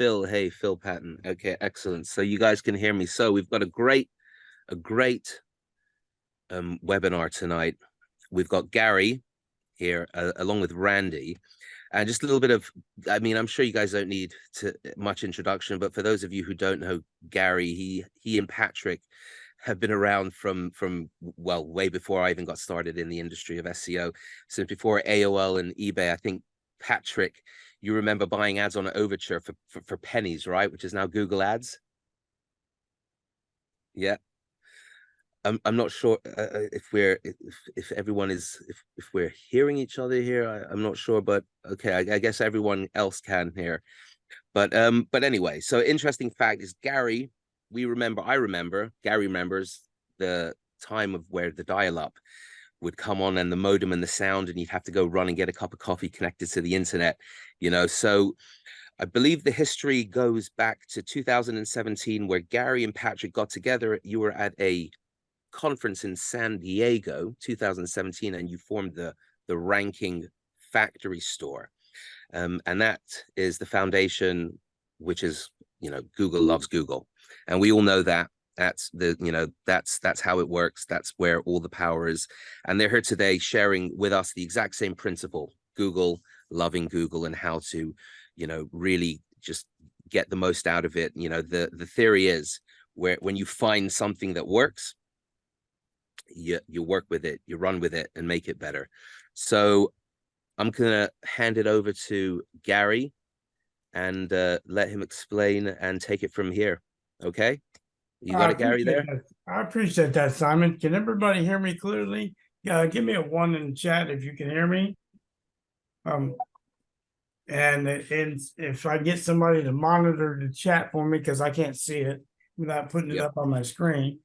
Phil. Hey, Phil Patton. Okay, excellent. So you guys can hear me. So we've got a great webinar tonight. We've got Gary here along with Randy. And just a little bit of, I mean, I'm sure you guys don't need much introduction, but for those of you who don't know Gary, he and Patrick have been around from well, way before I even got started in the industry of SEO. Since before AOL and eBay. I think Patrick, you remember buying ads on Overture for pennies, right? Which is now Google Ads. Yeah. I'm not sure if everyone is if we're hearing each other here. I'm not sure, but okay, I guess everyone else can hear. But anyway, so interesting fact is Gary, I remember Gary remembers the time of where the dial-up would come on and the modem and the sound, and you'd have to go run and get a cup of coffee connected to the internet, so I believe the history goes back to 2017 where Gary and Patrick got together. You were at a conference in San Diego 2017 and you formed the Ranking Factory Store. And that is the foundation, which is, Google loves Google. And we all know that that's how it works. That's where all the power is. And they're here today sharing with us the exact same principle, Google, loving Google, and how to, really just get the most out of it. The theory is when you find something that works, you work with it, you run with it and make it better. So I'm gonna hand it over to Gary and let him explain and take it from here. Okay, you got it, Gary, there? I appreciate that, Simon. Can everybody hear me clearly? Give me a 1 in the chat if you can hear me. And if I get somebody to monitor the chat for me, because I can't see it without putting it up on my screen.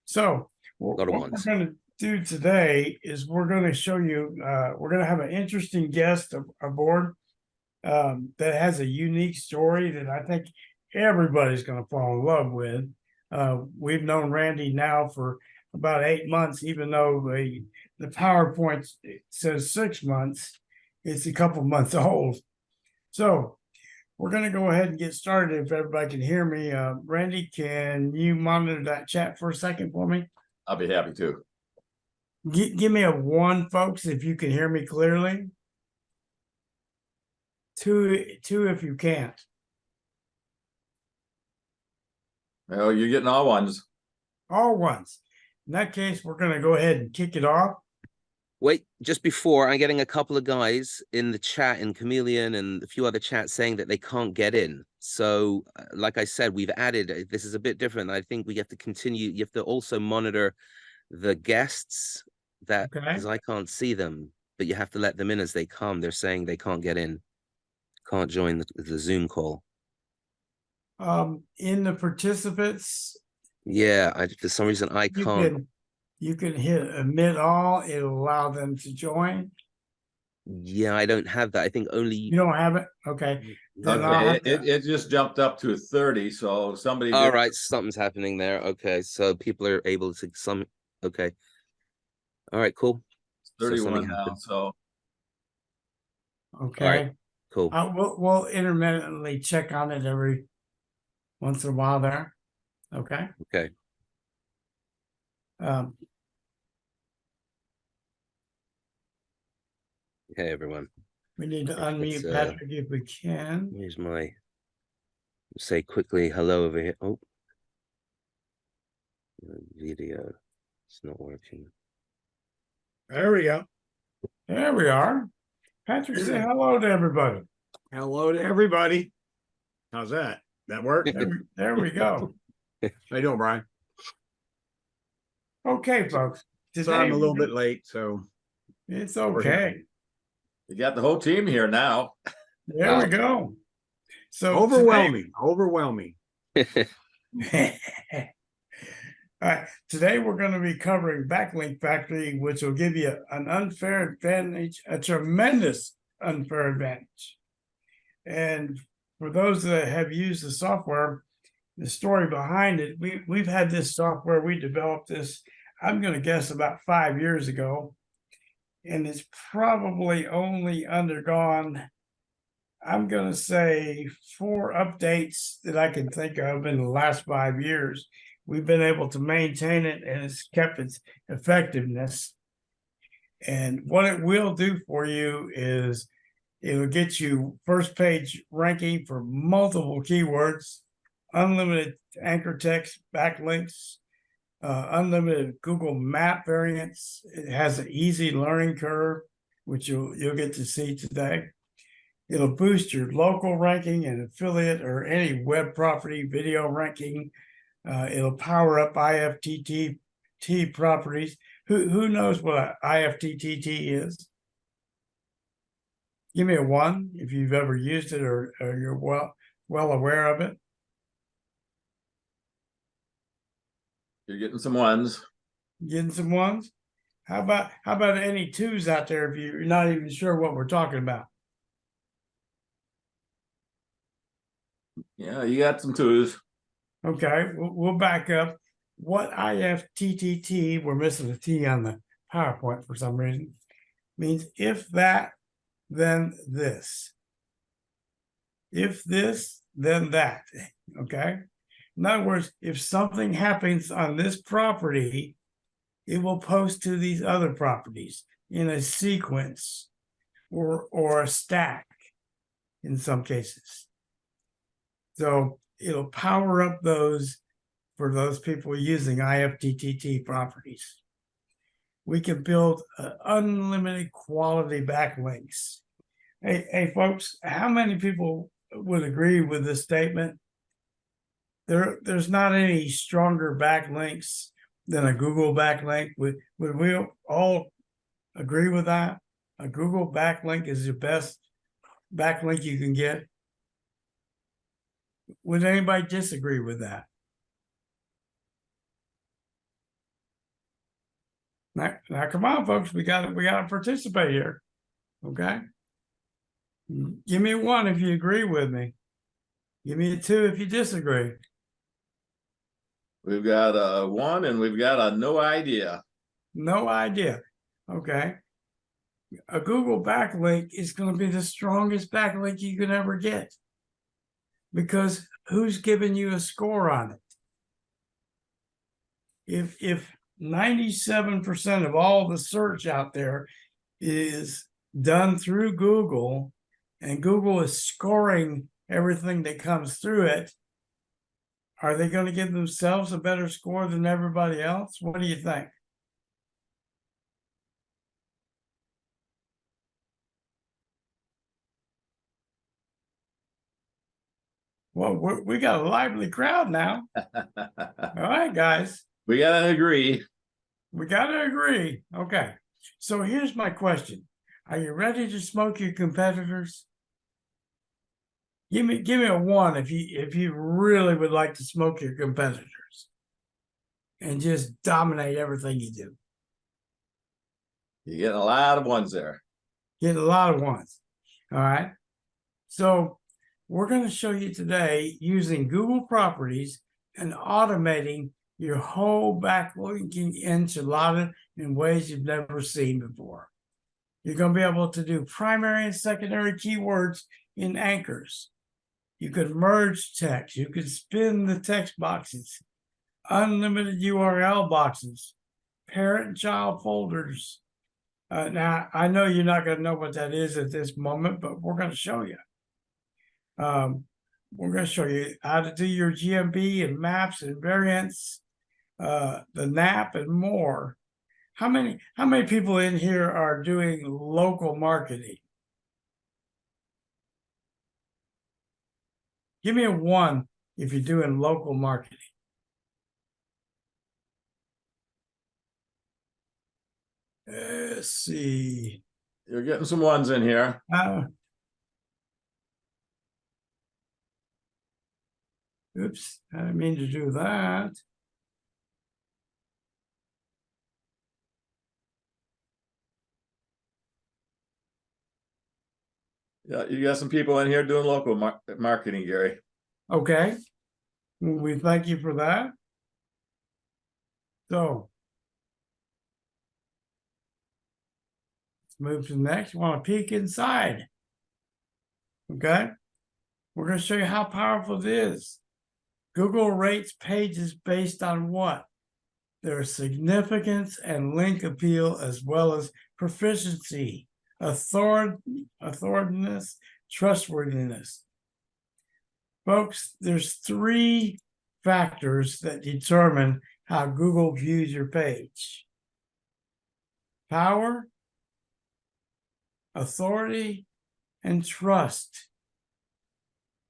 So what we're going to do today is we're going to show you, we're going to have an interesting guest aboard that has a unique story that I think everybody's going to fall in love with. We've known Randy now for about 8 months, even though the PowerPoint says 6 months. It's a couple months old. So we're going to go ahead and get started if everybody can hear me. Randy, can you monitor that chat for a second for me? I'll be happy to. Give me a 1, folks, if you can hear me clearly. 2 if you can't. Well, you're getting all ones. All ones. In that case, we're going to go ahead and kick it off. Wait, just before, I'm getting a couple of guys in the chat, in Chameleon and a few other chats, saying that they can't get in. So, like I said, we've added, this is a bit different. I think we have to continue. You have to also monitor the guests because I can't see them, but you have to let them in as they come. They're saying they can't get in, can't join the Zoom call. In the participants. Yeah, for some reason I can't. You can hit admit all. It'll allow them to join. Yeah, I don't have that. I think only you don't have it. Okay. Okay. It just jumped up to 30. So somebody. All right, something's happening there. Okay, so people are able to Okay. All right, cool. 31 now. So. Okay. All right, cool. We'll intermittently check on it every once in a while there. Okay. Okay. Hey everyone. We need to unmute Patrick if we can. Here's say quickly hello over here. Oh, video. It's not working. There we go. There we are. Patrick, say hello to everybody. Hello to everybody. How's that? That work? There we go. How you doing, Brian? Okay, folks. Sorry, I'm a little bit late, so it's okay. You got the whole team here now. There we go. So overwhelming. All right. Today we're going to be covering Backlink Factory, which will give you an unfair advantage, a tremendous unfair advantage. And for those that have used the software, the story behind it, we've had this software, we developed this, I'm going to guess about 5 years ago. And it's probably only undergone I'm going to say 4 updates that I can think of in the last 5 years. We've been able to maintain it and it's kept its effectiveness. And what it will do for you is it'll get you first page ranking for multiple keywords, unlimited anchor text backlinks, unlimited Google Map variants. It has an easy learning curve, which you'll get to see today. It'll boost your local ranking and affiliate or any web property video ranking. It'll power up IFTTT properties. Who knows what an IFTTT is? Give me a 1 if you've ever used it or you're well aware of it. You're getting some ones. Getting some 1s. How about any 2s out there if you're not even sure what we're talking about? Yeah, you got some 2s. Okay, we'll back up. What IFTTT, we're missing a T on the PowerPoint for some reason, means if that, then this. If this, then that. Okay. In other words, if something happens on this property, it will post to these other properties in a sequence or a stack in some cases. So it'll power up those for those people using IFTTT properties. We can build unlimited quality backlinks. Hey, folks, how many people would agree with this statement? There's not any stronger backlinks than a Google backlink. Would we all agree with that? A Google backlink is the best backlink you can get. Would anybody disagree with that? Now, come on, folks. We got to participate here. Okay. Give me a 1 if you agree with me. Give me a 2 if you disagree. We've got a 1 and we've got a no idea. No idea. Okay. A Google backlink is going to be the strongest backlink you can ever get. Because who's giving you a score on it? If 97% of all the search out there is done through Google, and Google is scoring everything that comes through it, are they going to give themselves a better score than everybody else? What do you think? Well, we got a lively crowd now. All right, guys. We gotta agree. We gotta agree. Okay. So here's my question. Are you ready to smoke your competitors? Give me a 1 if you really would like to smoke your competitors and just dominate everything you do. You're getting a lot of 1s there. Getting a lot of 1s. All right. So we're going to show you today using Google properties and automating your whole backlinking enchilada in ways you've never seen before. You're going to be able to do primary and secondary keywords in anchors. You could merge text. You could spin the text boxes, unlimited URL boxes, parent and child folders. Now, I know you're not going to know what that is at this moment, but we're going to show you. We're going to show you how to do your GMB and maps and variants, the NAP and more. How many people in here are doing local marketing? Give me a 1 if you're doing local marketing. Let's see. You're getting some 1s in here. Oops, I didn't mean to do that. Yeah, you got some people in here doing local marketing, Gary. Okay. We thank you for that. So let's move to the next. You want to peek inside. Okay. We're going to show you how powerful it is. Google rates pages based on what? Their significance and link appeal, as well as proficiency, authoritative, trustworthiness. Folks, there's 3 factors that determine how Google views your page: power, authority, and trust.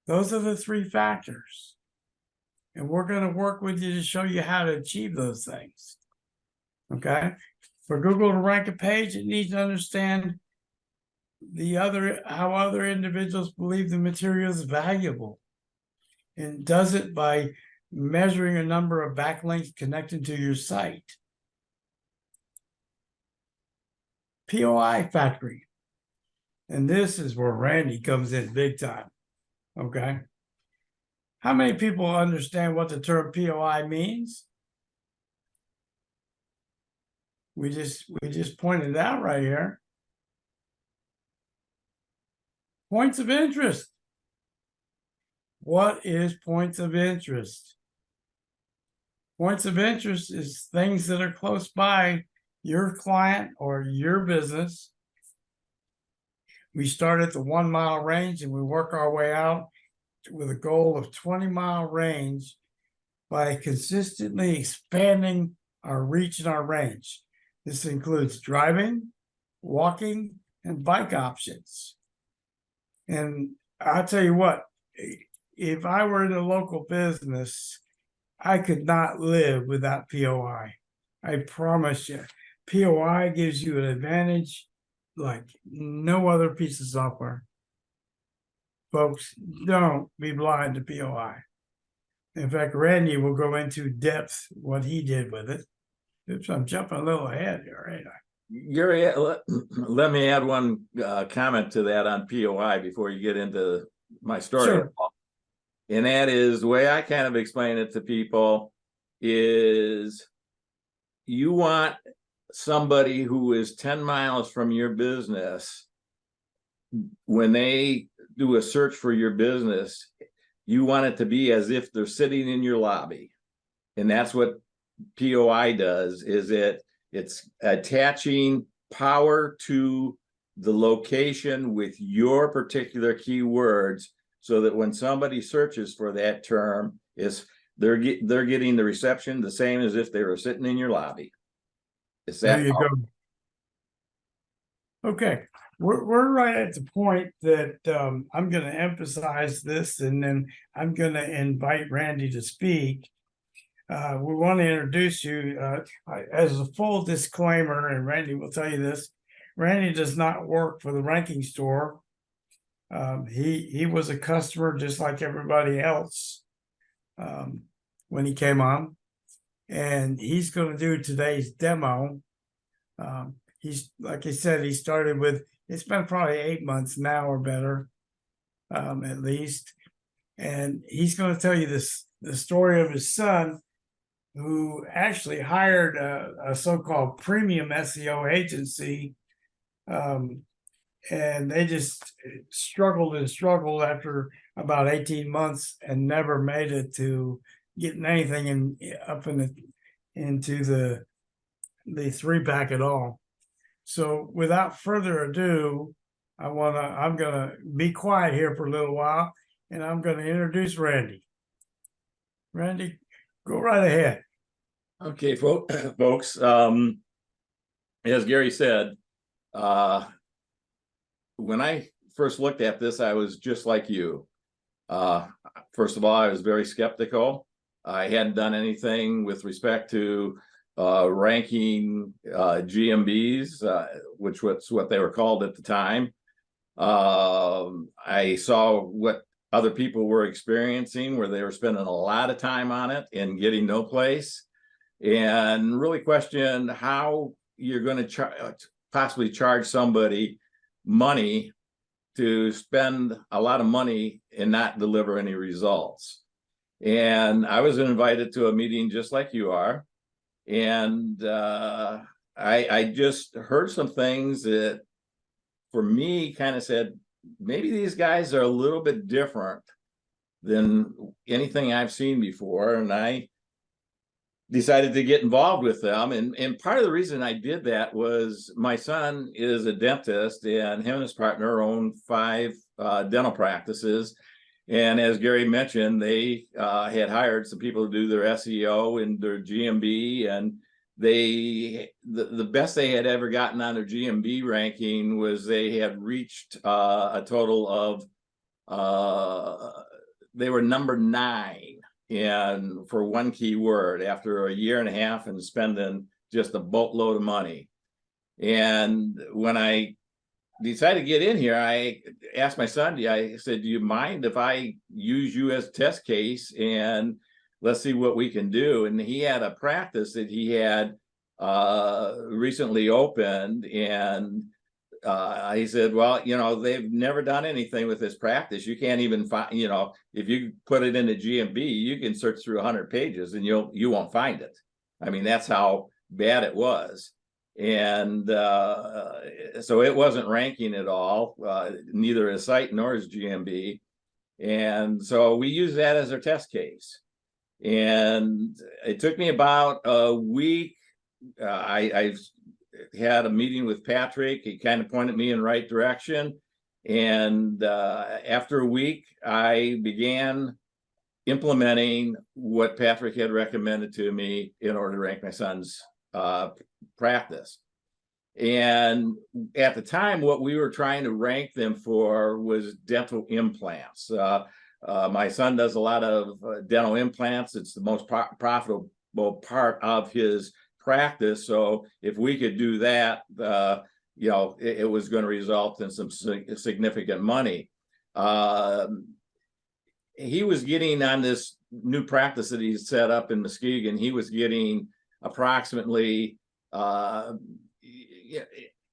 Those are the 3 factors. And we're going to work with you to show you how to achieve those things. Okay? For Google to rank a page, it needs to understand how other individuals believe the material is valuable. And does it by measuring a number of backlinks connected to your site. POI factory. And this is where Randy comes in big time. Okay. How many people understand what the term POI means? We just pointed it out right here. Points of interest. What is points of interest? Points of interest is things that are close by your client or your business. We start at the 1 mile range and we work our way out with a goal of 20-mile range by consistently expanding our reach and our range. This includes driving, walking, and bike options. And I'll tell you what, if I were in a local business, I could not live without POI. I promise you, POI gives you an advantage like no other piece of software. Folks, don't be blind to POI. In fact, Randy will go into depth what he did with it. Oops, I'm jumping a little ahead here, ain't I? Gary, let me add one comment to that on POI before you get into my story. Sure. And that is the way I kind of explain it to people is you want somebody who is 10 miles from your business, when they do a search for your business, you want it to be as if they're sitting in your lobby. And that's what POI does, is it's attaching power to the location with your particular keywords, so that when somebody searches for that term, they're getting the reception the same as if they were sitting in your lobby. Is that there you go? Okay, we're right at the point that I'm going to emphasize this, and then I'm going to invite Randy to speak. We want to introduce you as a full disclaimer, and Randy will tell you this. Randy does not work for the ranking store. He was a customer just like everybody else when he came on, and he's going to do today's demo. He's, like I said, he started with, it's been probably 8 months now or better, at least, and he's going to tell you the story of his son, who actually hired a so-called premium SEO agency. And they just struggled and struggled after about 18 months and never made it to getting anything into the 3-pack at all. So without further ado, I'm gonna be quiet here for a little while, and I'm gonna introduce Randy. Randy, go right ahead. Okay, folks. As Gary said, when I first looked at this, I was just like you. First of all, I was very skeptical. I hadn't done anything with respect to ranking GMBs, which was what they were called at the time. I saw what other people were experiencing, where they were spending a lot of time on it and getting no place, and really questioned how you're going to possibly charge somebody money to spend a lot of money and not deliver any results. And I was invited to a meeting just like you are, and I just heard some things that for me kind of said, maybe these guys are a little bit different than anything I've seen before. And I decided to get involved with them. And part of the reason I did that was my son is a dentist, and him and his partner own 5 dental practices. And as Gary mentioned, they had hired some people to do their SEO and their GMB, and the best they had ever gotten on their GMB ranking was they had reached a total of they were number 9 and for one keyword after a year and a half and spending just a boatload of money. And when I decided to get in here, I asked my son, I said, do you mind if I use you as a test case and let's see what we can do? And he had a practice that he had recently opened, and he said, well, they've never done anything with this practice. You can't even find, if you put it into GMB, you can search through 100 pages and you won't find it. I mean, that's how bad it was. And so it wasn't ranking at all, neither his site nor his GMB. And so we use that as our test case. And it took me about a week. I had a meeting with Patrick. He kind of pointed me in the right direction. And after a week, I began implementing what Patrick had recommended to me in order to rank my son's practice. And at the time, what we were trying to rank them for was dental implants. My son does a lot of dental implants. It's the most profitable part of his practice. So if we could do that, it was going to result in some significant money. He was getting on this new practice that he set up in Muskegon. He was getting approximately,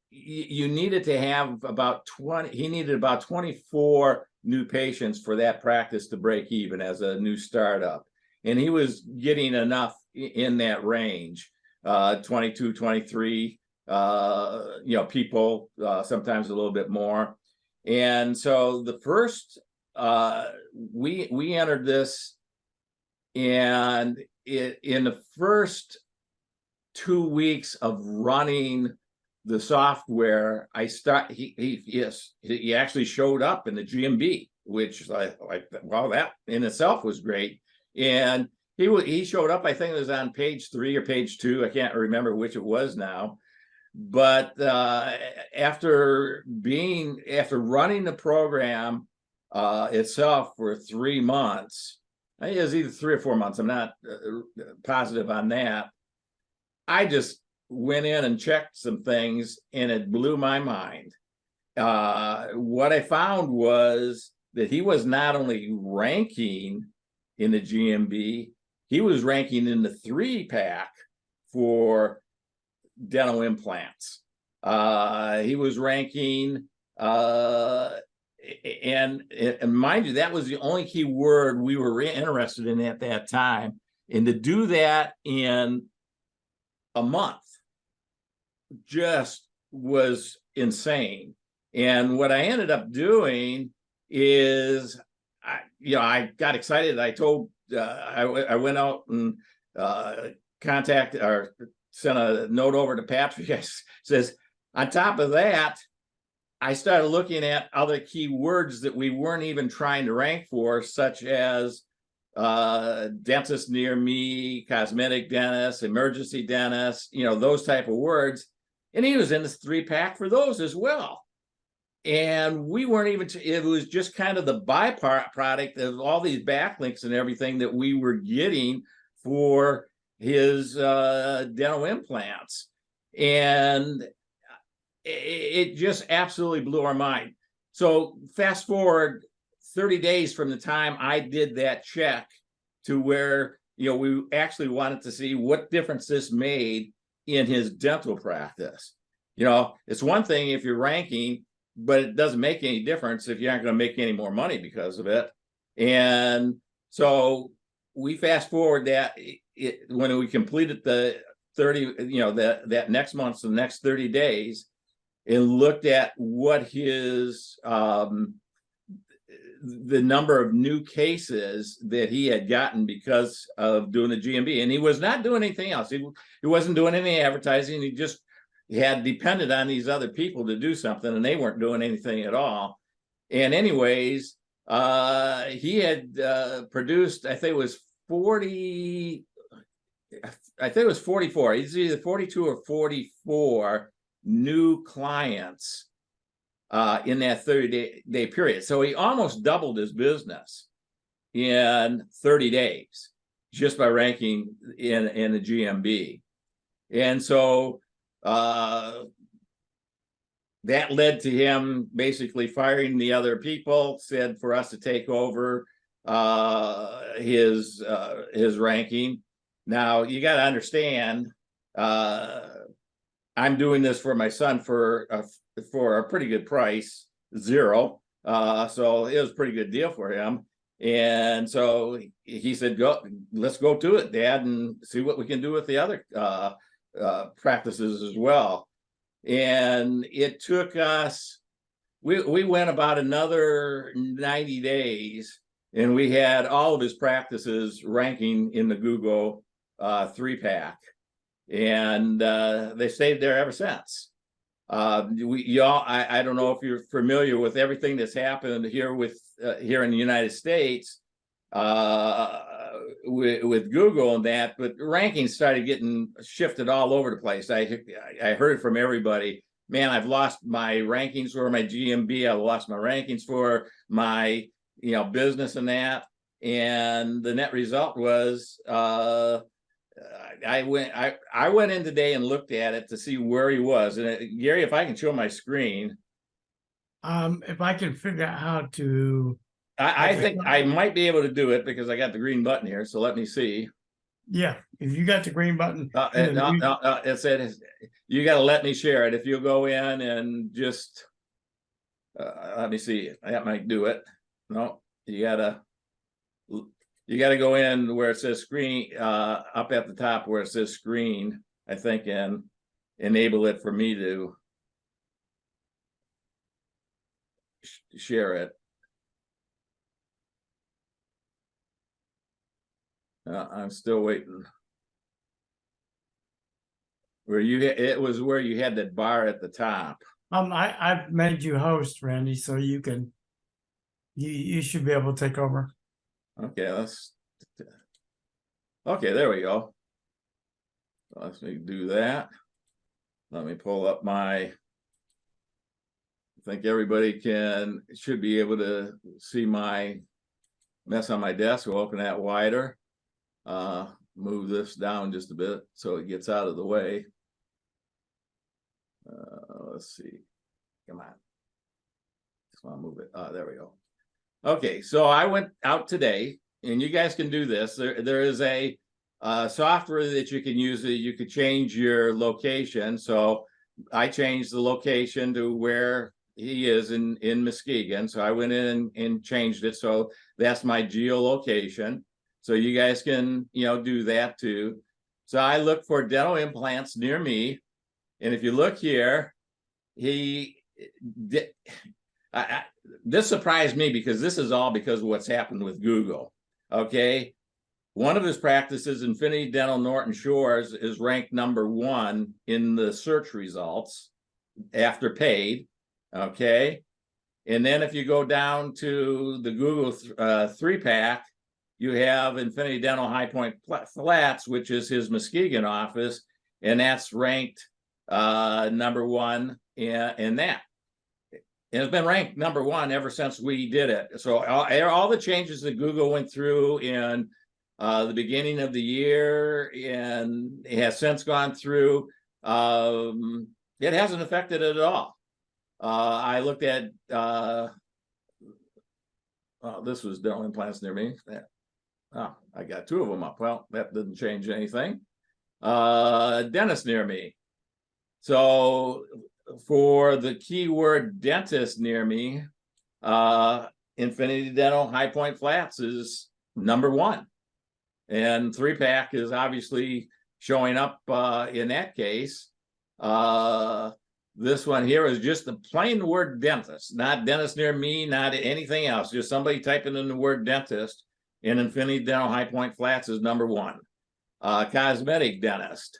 you needed to have about 20, he needed about 24 new patients for that practice to break even as a new startup. And he was getting enough in that range, 22, 23, people, sometimes a little bit more. And so the first, we entered this, and in the first 2 weeks of running the software, he actually showed up in the GMB, which well, that in itself was great. And he showed up, I think it was on page 3 or page 2. I can't remember which it was now. But after running the program itself for 3 months, I think it was either 3 or 4 months, I'm not positive on that, I just went in and checked some things, and it blew my mind. What I found was that he was not only ranking in the GMB, he was ranking in the 3-pack for dental implants. He was ranking, and mind you, that was the only key word we were interested in at that time. And to do that in a month just was insane. And what I ended up doing is, I got excited. I told, I went out and contacted or sent a note over to Patrick. I says, on top of that, I started looking at other key words that we weren't even trying to rank for, such as dentist near me, cosmetic dentist, emergency dentist, those type of words. And he was in this 3-pack for those as well. And we weren't even, it was just kind of the byproduct of all these backlinks and everything that we were getting for his dental implants. And it just absolutely blew our mind. So fast forward 30 days from the time I did that check to where, we actually wanted to see what difference this made in his dental practice. It's one thing if you're ranking, but it doesn't make any difference if you aren't going to make any more money because of it. And so we fast forward that when we completed the 30, that next month, so the next 30 days, and looked at what his the number of new cases that he had gotten because of doing the GMB, and he was not doing anything else. He wasn't doing any advertising. He just had depended on these other people to do something, and they weren't doing anything at all. And anyways, he had produced, I think it was 40, I think it was 44. It's either 42 or 44 new clients in that 30-day period. So he almost doubled his business in 30 days just by ranking in the GMB. And so that led to him basically firing the other people, said for us to take over his ranking. Now you got to understand, I'm doing this for my son for a pretty good price, $0. So it was a pretty good deal for him. And so he said, let's go to it, Dad, and see what we can do with the other practices as well. And it took us, we went about another 90 days, and we had all of his practices ranking in the Google 3-pack. And they stayed there ever since. I don't know if you're familiar with everything that's happened here here in the United States with Google and that, but rankings started getting shifted all over the place. I heard it from everybody. Man, I've lost my rankings for my GMB. I've lost my rankings for my business and that. And the net result was I went in today and looked at it to see where he was. And Gary, if I can show my screen. If I can figure out how to. I think I might be able to do it because I got the green button here. So let me see. Yeah, if you got the green button. It said you got to let me share it. If you'll go in and just let me see. That might do it. No, you gotta go in where it says screen, up at the top where it says screen, I think, and enable it for me to share it. I'm still waiting. It was where you had that bar at the top. I've made you host, Randy, so you can, you should be able to take over. Okay, okay, there we go. Let me do that. Let me pull up I think everybody should be able to see my mess on my desk. We'll open that wider. Move this down just a bit so it gets out of the way. Let's see. Come on. Just want to move it. There we go. Okay, so I went out today, and you guys can do this. There is a software that you can use that you could change your location. So I changed the location to where he is in Muskegon. So I went in and changed it. So that's my geolocation. So you guys can, do that too. So I look for dental implants near me. And if you look here, this surprised me because this is all because of what's happened with Google. Okay. One of his practices, Infinity Dental Norton Shores, is ranked #1 in the search results after paid. Okay. And then if you go down to the Google 3-pack, you have Infinity Dental High Point Flats, which is his Muskegon office, and that's ranked #1 in that. And it's been ranked #1 ever since we did it. So all the changes that Google went through in the beginning of the year and it has since gone through, it hasn't affected it at all. I looked at, this was dental implants near me. I got 2 of them up. Well, that didn't change anything. Dentist near me. So for the keyword dentist near me, Infinity Dental High Point Flats is #1. And 3-pack is obviously showing up in that case. This one here is just the plain word dentist, not dentist near me, not anything else. Just somebody typing in the word dentist, and Infinity Dental High Point Flats is number one. Cosmetic dentist.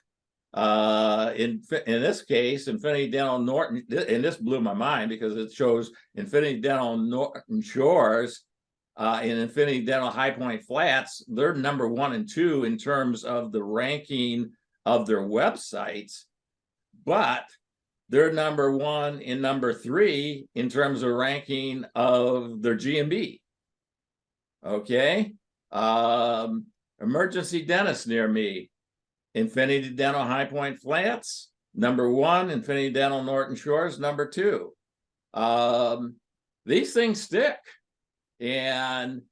In this case, Infinity Dental Norton, and this blew my mind because it shows Infinity Dental Norton Shores and Infinity Dental High Point Flats. They're number 1 and 2 in terms of the ranking of their websites, but they're number 1 and number 3 in terms of ranking of their GMB. Okay. Emergency dentist near me. Infinity Dental High Point Flats, number 1. Infinity Dental Norton Shores, number 2. These things stick. And,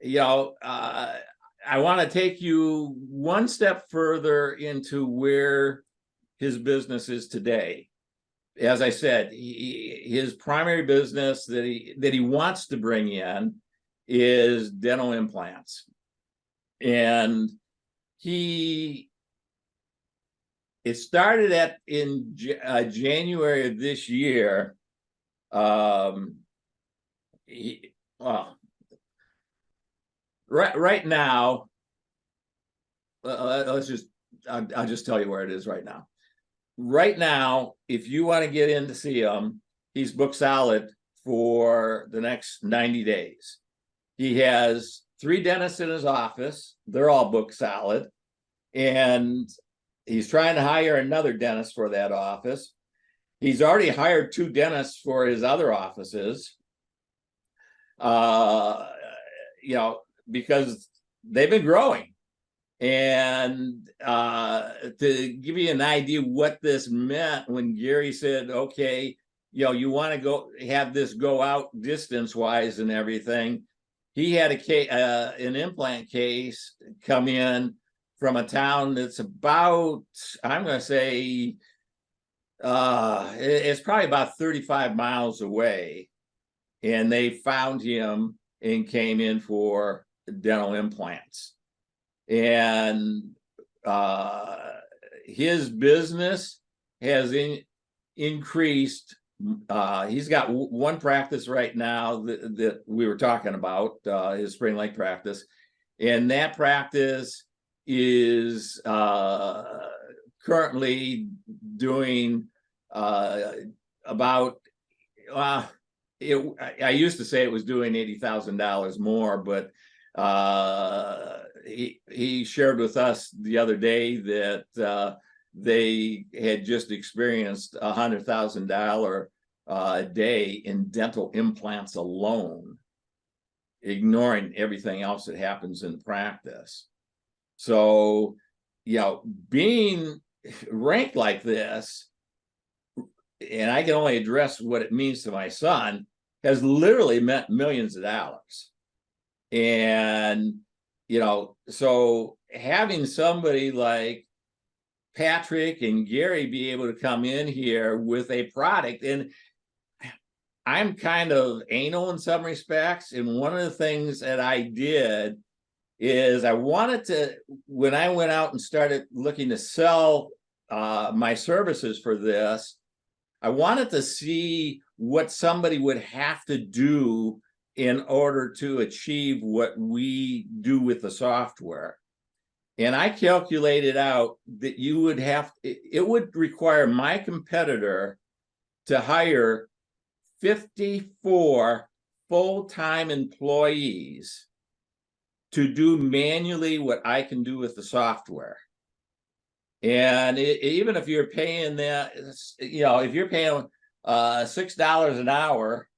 you know, I want to take you one step further into where his business is today. As I said, his primary business that he wants to bring in is dental implants. And it started in January of this year. Right now, I'll just tell you where it is right now. Right now, if you want to get in to see him, he's booked solid for the next 90 days. He has 3 dentists in his office. They're all booked solid. And he's trying to hire another dentist for that office. He's already hired 2 dentists for his other offices. You know, because they've been growing. And to give you an idea what this meant when Gary said, okay, you know, you want to go have this go out distance wise and everything. He had an implant case come in from a town that's about, I'm going to say, it's probably about 35 miles away. And they found him and came in for dental implants. And his business has increased. He's got one practice right now that we were talking about, his Spring Lake practice. And that practice is currently doing about, I used to say it was doing $80,000 more, but he shared with us the other day that they had just experienced $100,000 a day in dental implants alone, ignoring everything else that happens in practice. So, you know, being ranked like this, and I can only address what it means to my son, has literally meant millions of dollars. And, you know, so having somebody like Patrick and Gary be able to come in here with a product, and I'm kind of anal in some respects. And one of the things that I did is I wanted to, when I went out and started looking to sell my services for this, I wanted to see what somebody would have to do in order to achieve what we do with the software. And I calculated out that you would have, it would require my competitor to hire 54 full-time employees to do manually what I can do with the software. And even if you're paying that, you know, if you're paying $6 an hour,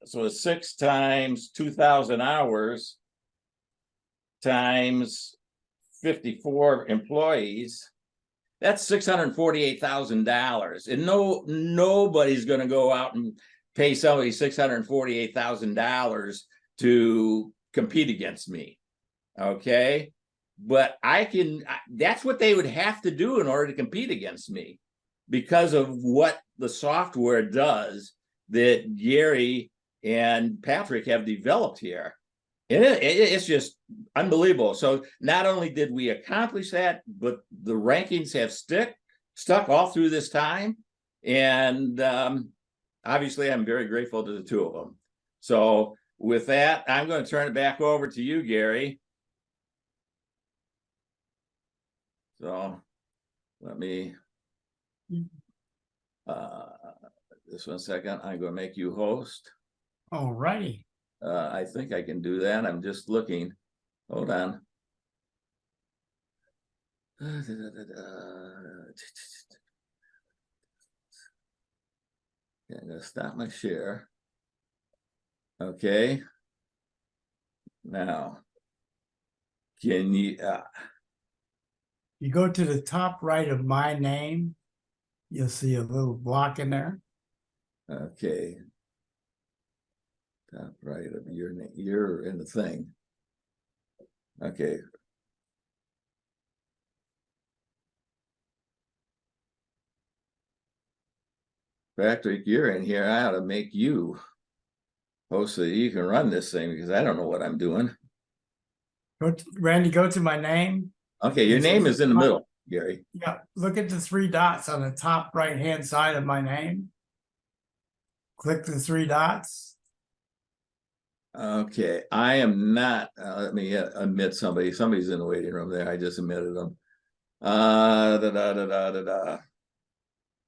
so 6 times 2,000 hours times 54 employees, that's $648,000. And nobody's going to go out and pay somebody $648,000 to compete against me. Okay. But that's what they would have to do in order to compete against me, because of what the software does that Gary and Patrick have developed here. And it's just unbelievable. So not only did we accomplish that, but the rankings have stuck all through this time. And obviously, I'm very grateful to the two of them. So with that, I'm going to turn it back over to you, Gary. So let me, just 1 second. I'm going to make you host. All righty. I think I can do that. I'm just looking. Hold on. I'm going to stop my share. Okay. Now, can you... You go to the top right of my name, you'll see a little block in there. Okay. Top right of your name. You're in the thing. Okay. Patrick, you're in here. I ought to make you host so that you can run this thing because I don't know what I'm doing. Randy, go to my name. Okay, your name is in the middle, Gary. Yeah, look at the 3 dots on the top right-hand side of my name. Click the 3 dots. Okay, I am not. Let me admit somebody. Somebody's in the waiting room there. I just admitted them.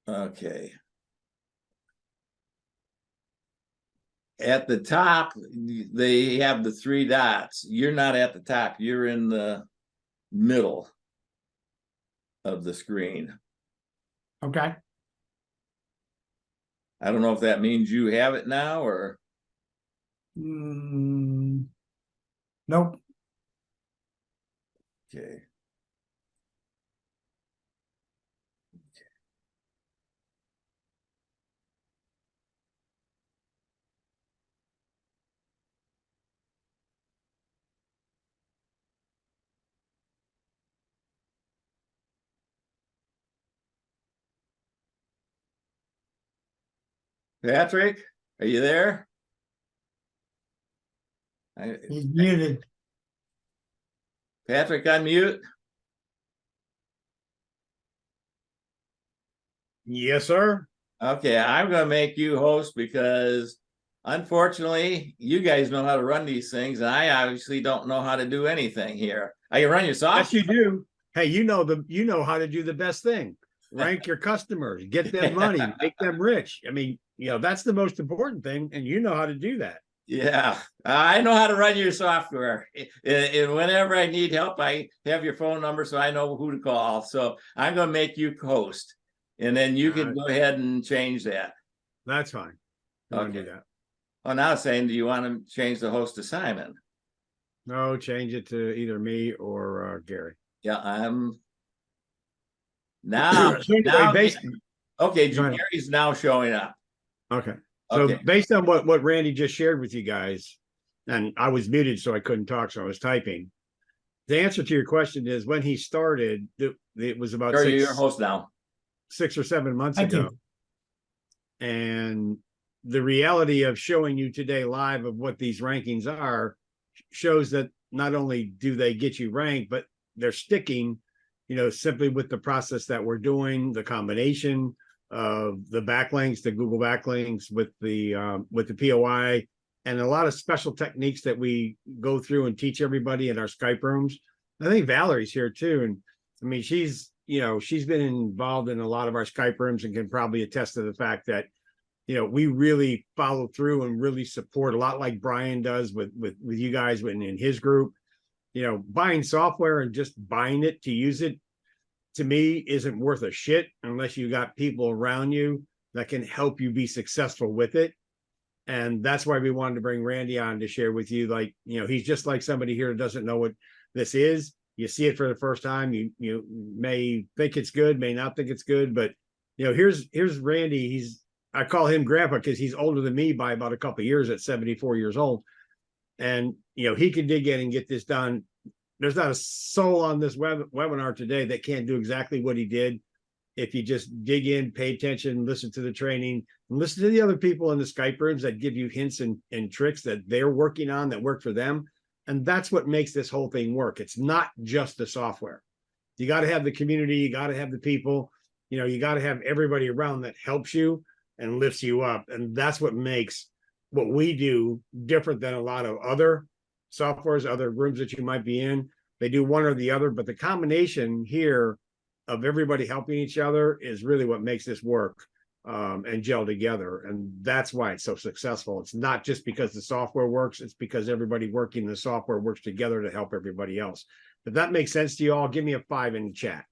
Okay. At the top, they have the 3 dots. You're not at the top. You're in the middle of the screen. Okay. I don't know if that means you have it now or. Nope. Okay. Patrick, are you there? He's muted. Patrick, unmute. Yes, sir. Okay, I'm going to make you host because unfortunately, you guys know how to run these things, and I obviously don't know how to do anything here. I can run your software. Yes, you do. Hey, you know how to do the best thing. Rank your customers, get them money, make them rich. I mean, that's the most important thing, and you know how to do that. Yeah, I know how to run your software. And whenever I need help, I have your phone number so I know who to call. So I'm going to make you host, and then you can go ahead and change that. That's fine. I want to do that. Oh, now it's saying, do you want to change the host to Simon? No, change it to either me or Gary. Yeah, I'm now. Okay, Gary's now showing up. Okay. So based on what Randy just shared with you guys, and I was muted, so I couldn't talk, so I was typing. The answer to your question is when he started, it was about you're your host now. 6 or 7 months ago. And the reality of showing you today live of what these rankings are shows that not only do they get you ranked, but they're sticking, simply with the process that we're doing, the combination of the backlinks, the Google backlinks with the POI, and a lot of special techniques that we go through and teach everybody in our Skype rooms. I think Valerie's here too. And I mean, she's been involved in a lot of our Skype rooms and can probably attest to the fact that, we really follow through and really support a lot like Brian does with you guys in his group. Buying software and just buying it to use it, to me, isn't worth a shit unless you got people around you that can help you be successful with it. And that's why we wanted to bring Randy on to share with you. Like, he's just like somebody here who doesn't know what this is. You see it for the first time. You may think it's good, may not think it's good, but here's Randy. I call him grandpa because he's older than me by about a couple of years at 74 years old. And, he can dig in and get this done. There's not a soul on this webinar today that can't do exactly what he did. If you just dig in, pay attention, listen to the training, and listen to the other people in the Skype rooms that give you hints and tricks that they're working on that work for them. And that's what makes this whole thing work. It's not just the software. You got to have the community. You got to have the people. You know, you got to have everybody around that helps you and lifts you up. And that's what makes what we do different than a lot of other softwares, other rooms that you might be in. They do one or the other, but the combination here of everybody helping each other is really what makes this work and gel together. And that's why it's so successful. It's not just because the software works, it's because everybody working in the software works together to help everybody else. If that makes sense to you all, give me a 5 in the chat.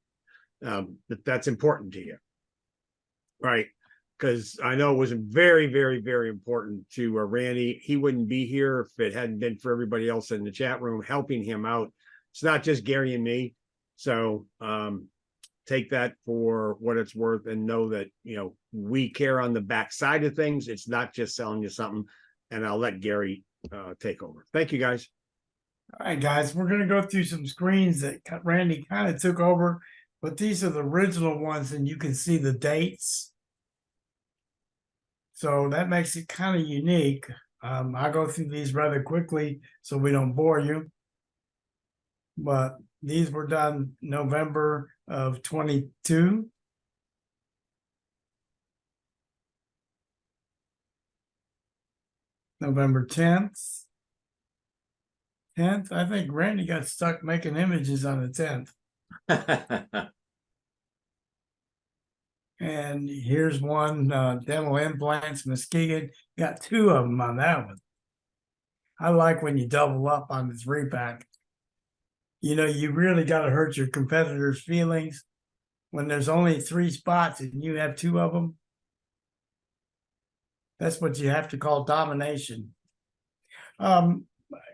That's important to you, right? Because I know it was very, very, very important to Randy. He wouldn't be here if it hadn't been for everybody else in the chat room helping him out. It's not just Gary and me. So take that for what it's worth and know that, you know, we care on the back side of things. It's not just selling you something. And I'll let Gary take over. Thank you, guys. All right, guys, we're going to go through some screens that Randy kind of took over, but these are the original ones, and you can see the dates. So that makes it kind of unique. I'll go through these rather quickly so we don't bore you. But these were done November of 22. November 10th. I think Randy got stuck making images on the 10th. And here's one, dental implants, Muskegon. Got 2 of them on that one. I like when you double up on the 3-pack. You know, you really got to hurt your competitors' feelings when there's only 3 spots and you have 2 of them. That's what you have to call domination.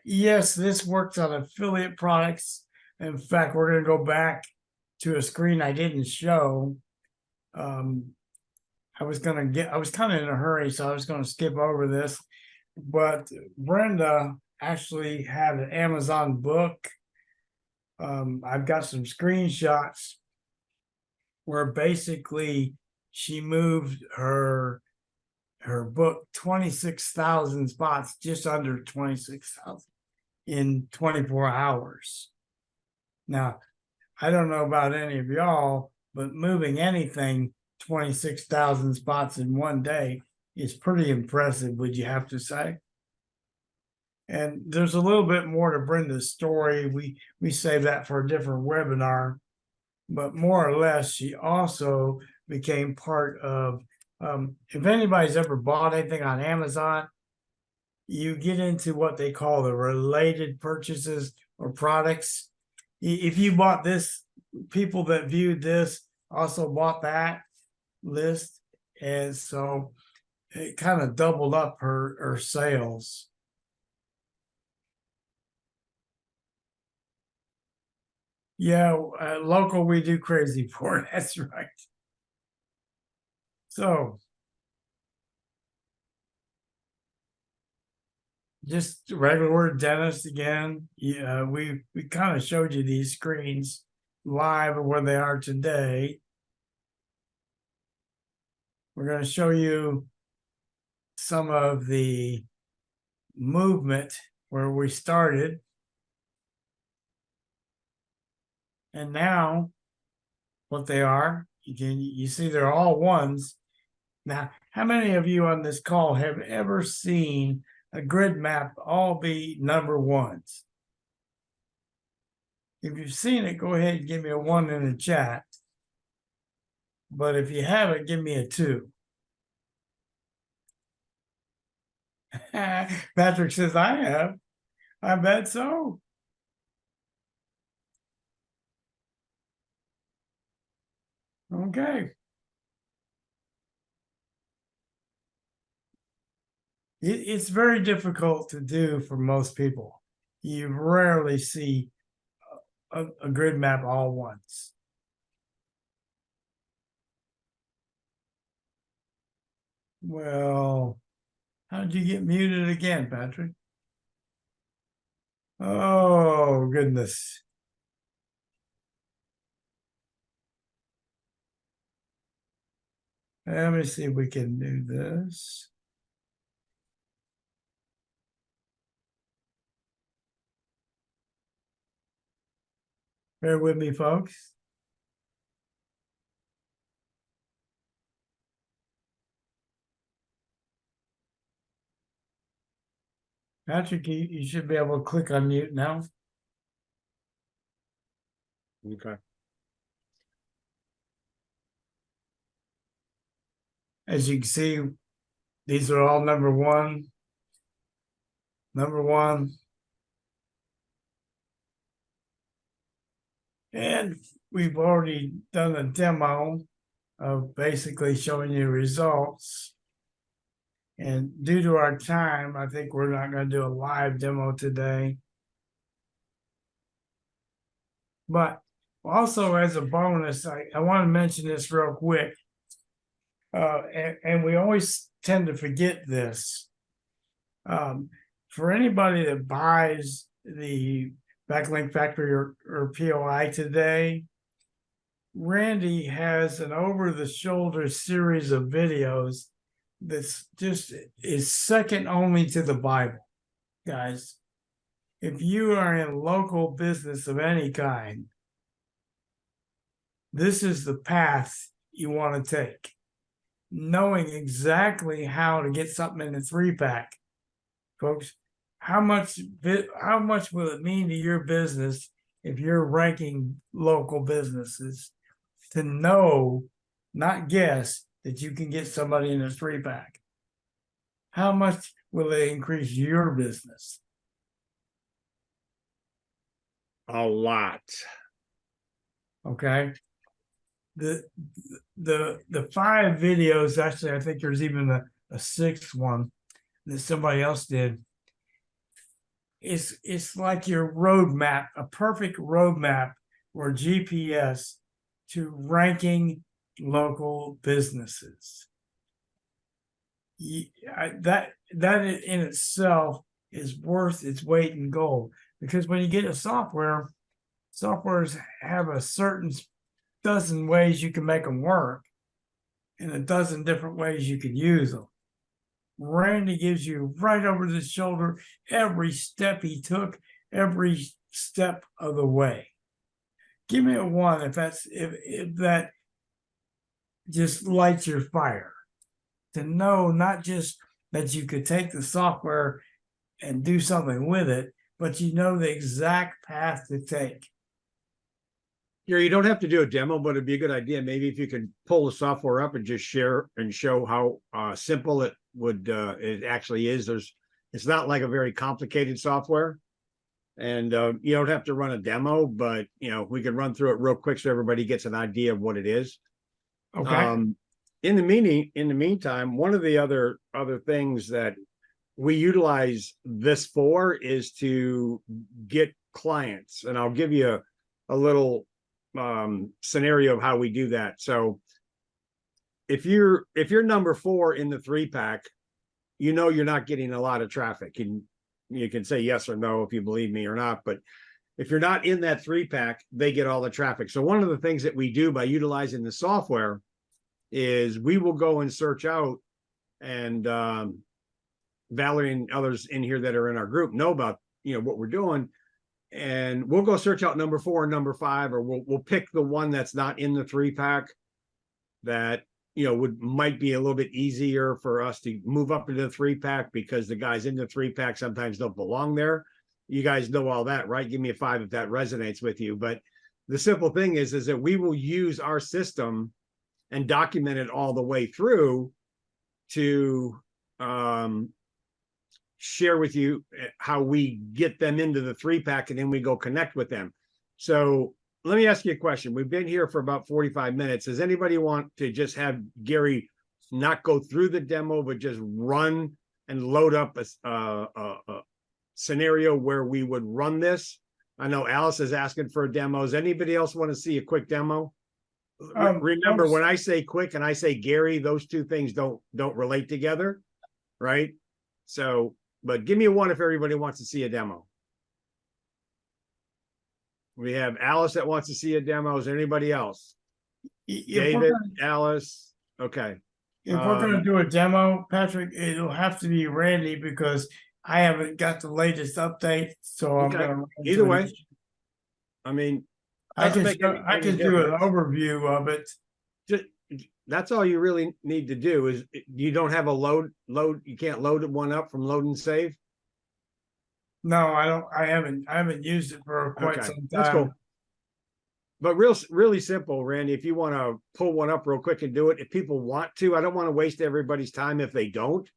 Yes, this works on affiliate products. In fact, we're going to go back to a screen I didn't show. I was kind of in a hurry, so I was going to skip over this. But Brenda actually had an Amazon book. I've got some screenshots where basically she moved her book 26,000 spots, just under 26,000 in 24 hours. Now, I don't know about any of y'all, but moving anything 26,000 spots in one day is pretty impressive, would you have to say? And there's a little bit more to Brenda's story. We save that for a different webinar, but more or less, she also became part of, if anybody's ever bought anything on Amazon, you get into what they call the related purchases or products. If you bought this, people that viewed this also bought that list. And so it kind of doubled up her sales. Yeah, local, we do crazy for it. That's right. So just regular dentist again. Yeah, we kind of showed you these screens live of where they are today. We're going to show you some of the movement where we started. And now what they are, you see they're all ones. Now, how many of you on this call have ever seen a grid map all be number 1s? If you've seen it, go ahead and give me a 1 in the chat. But if you haven't, give me a 2. Patrick says, I have. I bet so. Okay. It's very difficult to do for most people. You rarely see a grid map all once. Well, how did you get muted again, Patrick? Oh, goodness. Let me see if we can do this. Bear with me, folks. Patrick, you should be able to click on mute now. Okay. As you can see, these are all number one. Number one. And we've already done a demo of basically showing you results. And due to our time, I think we're not going to do a live demo today. But also as a bonus, I want to mention this real quick. And we always tend to forget this. For anybody that buys the Backlink Factory or POI today, Randy has an over-the-shoulder series of videos that's just is second only to the Bible, guys. If you are in local business of any kind, this is the path you want to take. Knowing exactly how to get something in a 3-pack, folks. How much will it mean to your business if you're ranking local businesses to know, not guess, that you can get somebody in a 3-pack? How much will it increase your business? A lot. Okay. The 5 videos, actually, I think there's even a 6th one that somebody else did. It's like your roadmap, a perfect roadmap or GPS to ranking local businesses. That in itself is worth its weight in gold, because when you get a softwares have a certain dozen ways you can make them work and a dozen different ways you can use them. Randy gives you right over the shoulder every step he took, every step of the way. Give me a 1 if that just lights your fire. To know not just that you could take the software and do something with it, but you know the exact path to take. You don't have to do a demo, but it'd be a good idea. Maybe if you could pull the software up and just share and show how simple it actually is. It's not like a very complicated software, and you don't have to run a demo, but we can run through it real quick so everybody gets an idea of what it is. Okay. In the meantime, one of the other things that we utilize this for is to get clients, and I'll give you a little scenario of how we do that. So if you're number 4 in the 3-pack, you're not getting a lot of traffic, and you can say yes or no if you believe me or not, but if you're not in that 3-pack, they get all the traffic. So one of the things that we do by utilizing the software is we will go and search out, and Valerie and others in here that are in our group know about what we're doing, and we'll go search out number 4 and number 5, or we'll pick the one that's not in the 3-pack that might be a little bit easier for us to move up into the 3-pack, because the guys in the 3-pack sometimes don't belong there. You guys know all that, right? Give me a 5 if that resonates with you. But the simple thing is that we will use our system and document it all the way through to share with you how we get them into the 3-pack, and then we go connect with them. So let me ask you a question. We've been here for about 45 minutes. Does anybody want to just have Gary not go through the demo, but just run and load up a scenario where we would run this? I know Alice is asking for a demo. Does anybody else want to see a quick demo? Remember, when I say quick and I say Gary, those two things don't relate together, right? So, but give me a 1 if everybody wants to see a demo. We have Alice that wants to see a demo. Is there anybody else? David, Alice. Okay. If we're going to do a demo, Patrick, it'll have to be Randy, because I haven't got the latest update. So I'm going to either way. I mean, I can do an overview of it. That's all you really need to do. Is you don't have a load. You can't load one up from load and save. No, I don't. I haven't used it for quite Okay, some time. that's cool. But really simple, Randy. If you want to pull one up real quick and do it, if people want to, I don't want to waste everybody's time if they don't.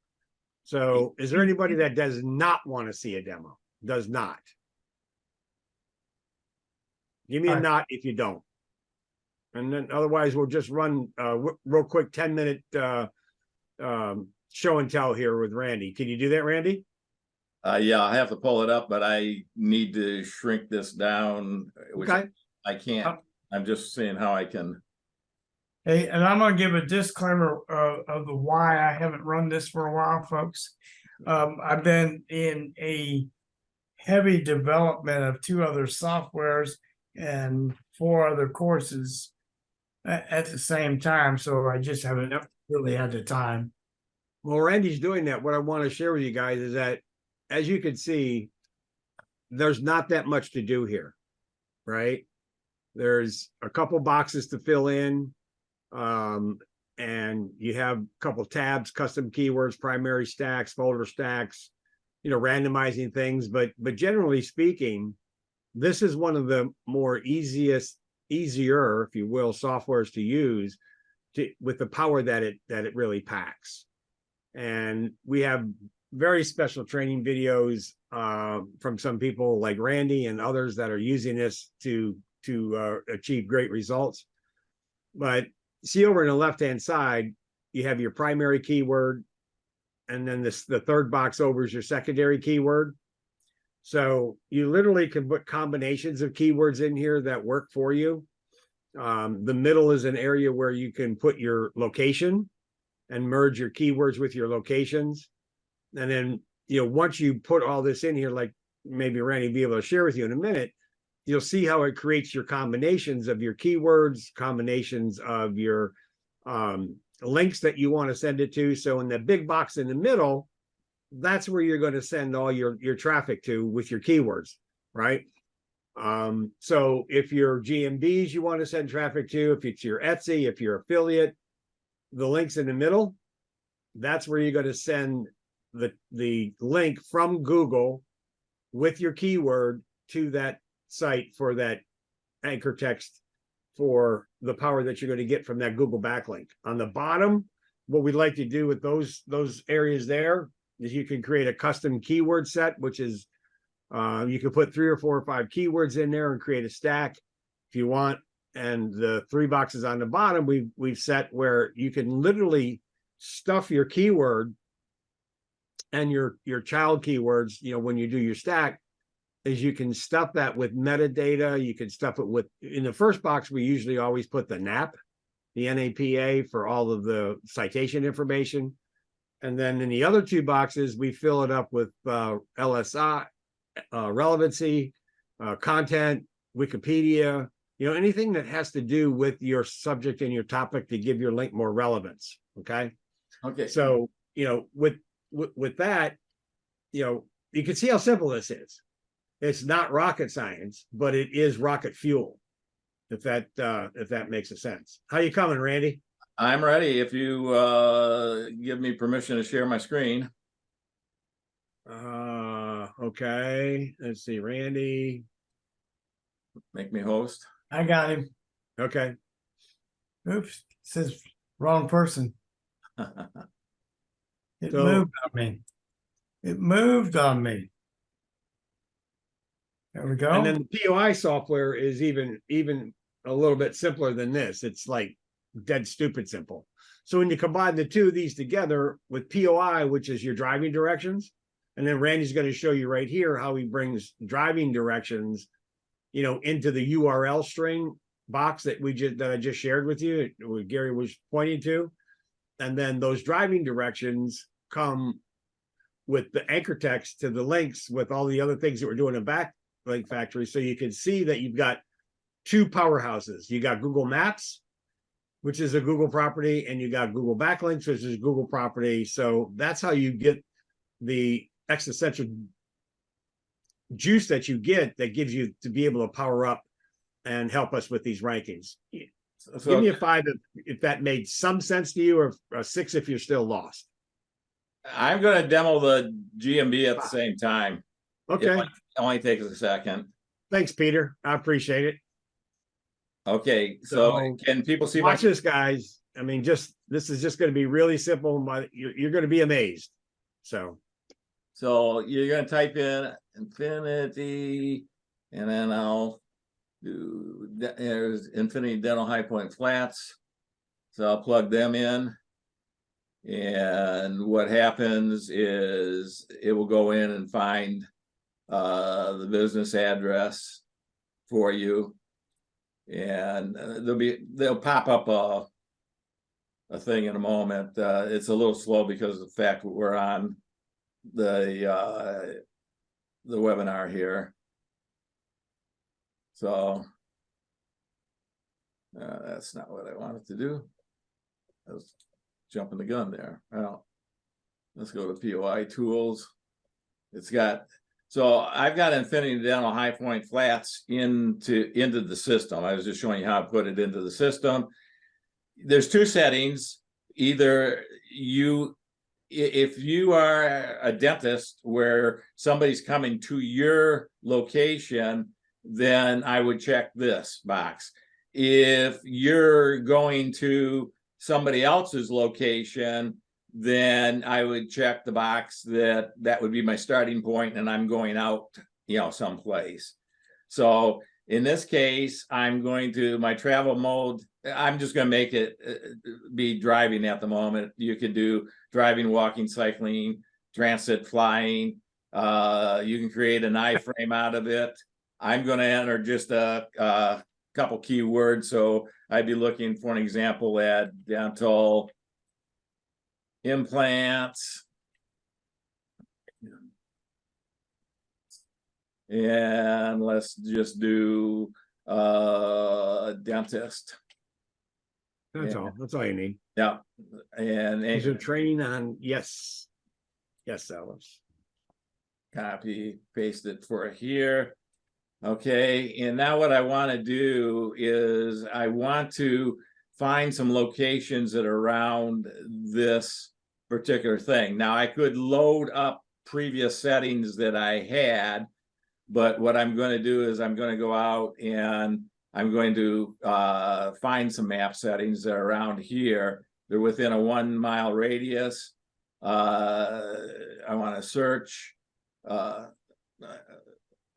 So, is there anybody that does not want to see a demo? Does not? Give me a not if you don't. And then otherwise, we'll just run real quick 10-minute show and tell here with Randy. Can you do that, Randy? Yeah, I have to pull it up, but I need to shrink this down, which Okay. I can't. I'm just seeing how I can. Hey, and I'm gonna give a disclaimer of the why I haven't run this for a while, folks. I've been in a heavy development of 2 other softwares and 4 other courses at the same time, so I just haven't really had the time. Well, Randy's doing that. What I want to share with you guys is that, as you can see, there's not that much to do here, right? There's a couple boxes to fill in, and you have a couple tabs, custom keywords, primary stacks, folder stacks, randomizing things. But generally speaking, this is one of the more easier, if you will, softwares to use with the power that it really packs. And we have very special training videos from some people like Randy and others that are using this to achieve great results. But see over on the left-hand side, you have your primary keyword, and then the third box over is your secondary keyword. So you literally can put combinations of keywords in here that work for you. The middle is an area where you can put your location and merge your keywords with your locations. And then, once you put all this in here, like maybe Randy will be able to share with you in a minute, you'll see how it creates your combinations of your keywords, combinations of your links that you want to send it to. So in the big box in the middle, that's where you're going to send all your traffic to with your keywords, right? So if your GMBs you want to send traffic to, if it's your Etsy, if you're affiliate, the links in the middle, that's where you're going to send the link from Google with your keyword to that site for that anchor text for the power that you're going to get from that Google backlink. On the bottom, what we'd like to do with those areas there is you can create a custom keyword set, which is you can put 3 or 4 or 5 keywords in there and create a stack if you want. And the 3 boxes on the bottom, we've set where you can literally stuff your keyword and your child keywords, when you do your stack, is you can stuff that with metadata. You can stuff it with, in the first box, we usually always put the NAP, the NAPA for all of the citation information. And then in the other 2 boxes, we fill it up with LSI, relevancy, content, Wikipedia, anything that has to do with your subject and your topic to give your link more relevance. Okay. So, with that, you can see how simple this is. It's not rocket science, but it is rocket fuel. If that makes a sense. How you coming, Randy? I'm ready. If you give me permission to share my screen. Okay. Let's see, Randy. Make me host. I got him. Okay. Oops, it says wrong person. It So- moved on me. It moved on me. There we go. And then the POI software is even a little bit simpler than this. It's like dead stupid simple. So when you combine the 2 of these together with POI, which is your driving directions, and then Randy's going to show you right here how he brings driving directions, into the URL string box that I just shared with you, what Gary was pointing to. And then those driving directions come with the anchor text to the links with all the other things that we're doing in Backlink Factory. So you can see that you've got 2 powerhouses. You got Google Maps, which is a Google property, and you got Google Backlinks, which is a Google property. So that's how you get the existential juice that you get that gives you to be able to power up and help us with these rankings. So give me a 5 if that made some sense to you, or a 6 if you're still lost. I'm going to demo the GMB at the same time. Okay. Only takes a second. Thanks, Peter. I appreciate it. Okay, so can people see watch this, guys? I mean, this is just going to be really simple, but you're going to be amazed. So you're going to type in Infinity, and then I'll do there's Infinity Dental High Point Flats. So I'll plug them in, and what happens is it will go in and find the business address for you, and they'll pop up a thing in a moment. It's a little slow because of the fact that we're on the webinar here. So that's not what I wanted to do. I was jumping the gun there. Well, let's go to POI tools. So I've got Infinity Dental High Point Flats into the system. I was just showing you how I put it into the system. There's two settings. Either if you are a dentist where somebody's coming to your location, then I would check this box. If you're going to somebody else's location, then I would check the box that would be my starting point, and I'm going out, someplace. So in this case, I'm going to my travel mode. I'm just going to make it be driving at the moment. You could do driving, walking, cycling, transit, flying. You can create an iframe out of it. I'm going to enter just a couple keywords. So I'd be looking for an example at dental implants. And let's just do dentist. That's all. That's all you need. Yeah. And is there training on? Yes, Alice. Copy, paste it for here. Okay, and now what I want to do is I want to find some locations that are around this particular thing. Now I could load up previous settings that I had, but what I'm going to do is I'm going to go out and I'm going to find some map settings that are around here. They're within a 1 mile radius. I want to search. I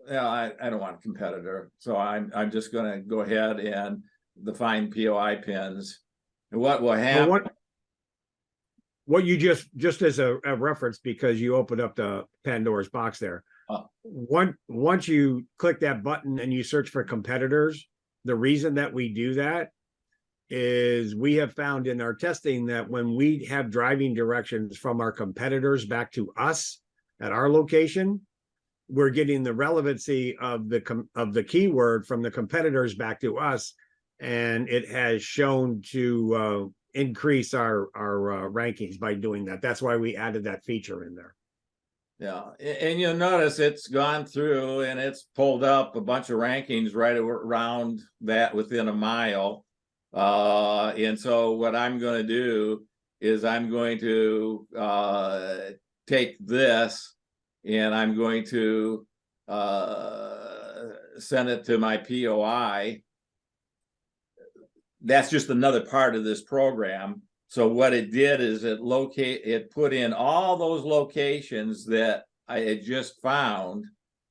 don't want a competitor, so I'm just going to go ahead and define POI pins. And what will happen? What you just as a reference, because you opened up the Pandora's box there. Once you click that button and you search for competitors, the reason that we do that is we have found in our testing that when we have driving directions from our competitors back to us at our location, we're getting the relevancy of the keyword from the competitors back to us, and it has shown to increase our rankings by doing that. That's why we added that feature in there. Yeah, and you'll notice it's gone through and it's pulled up a bunch of rankings right around that within a mile. And so what I'm going to do is I'm going to take this and I'm going to send it to my POI. That's just another part of this program. So what it did is it put in all those locations that I had just found,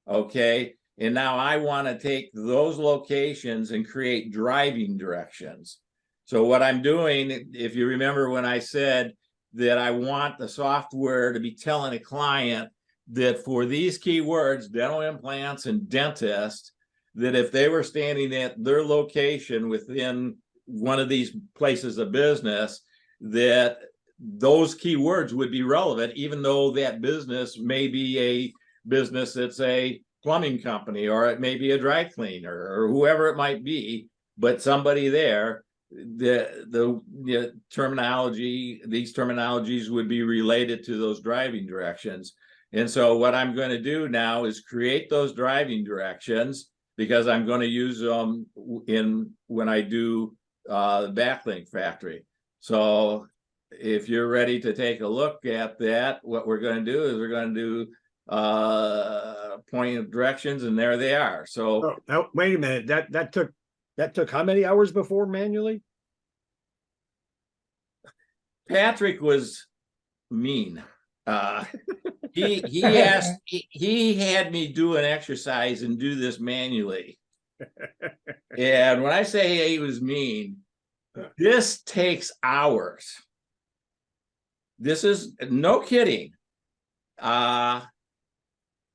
okay? And now I want to take those locations and create driving directions. So what I'm doing, if you remember when I said that I want the software to be telling a client that for these keywords, dental implants and dentist, that if they were standing at their location within one of these places of business, that those keywords would be relevant, even though that business may be a business that's a plumbing company, or it may be a dry cleaner, or whoever it might be, but somebody there, the terminology, these terminologies would be related to those driving directions. And so what I'm going to do now is create those driving directions, because I'm going to use them when I do the Backlink factory. So if you're ready to take a look at that, what we're going to do is we're going to do point of directions, and there they are. So wait a minute, that took how many hours before manually? Patrick was mean. He asked, he had me do an exercise and do this manually. And when I say he was mean, this takes hours. This is no kidding. And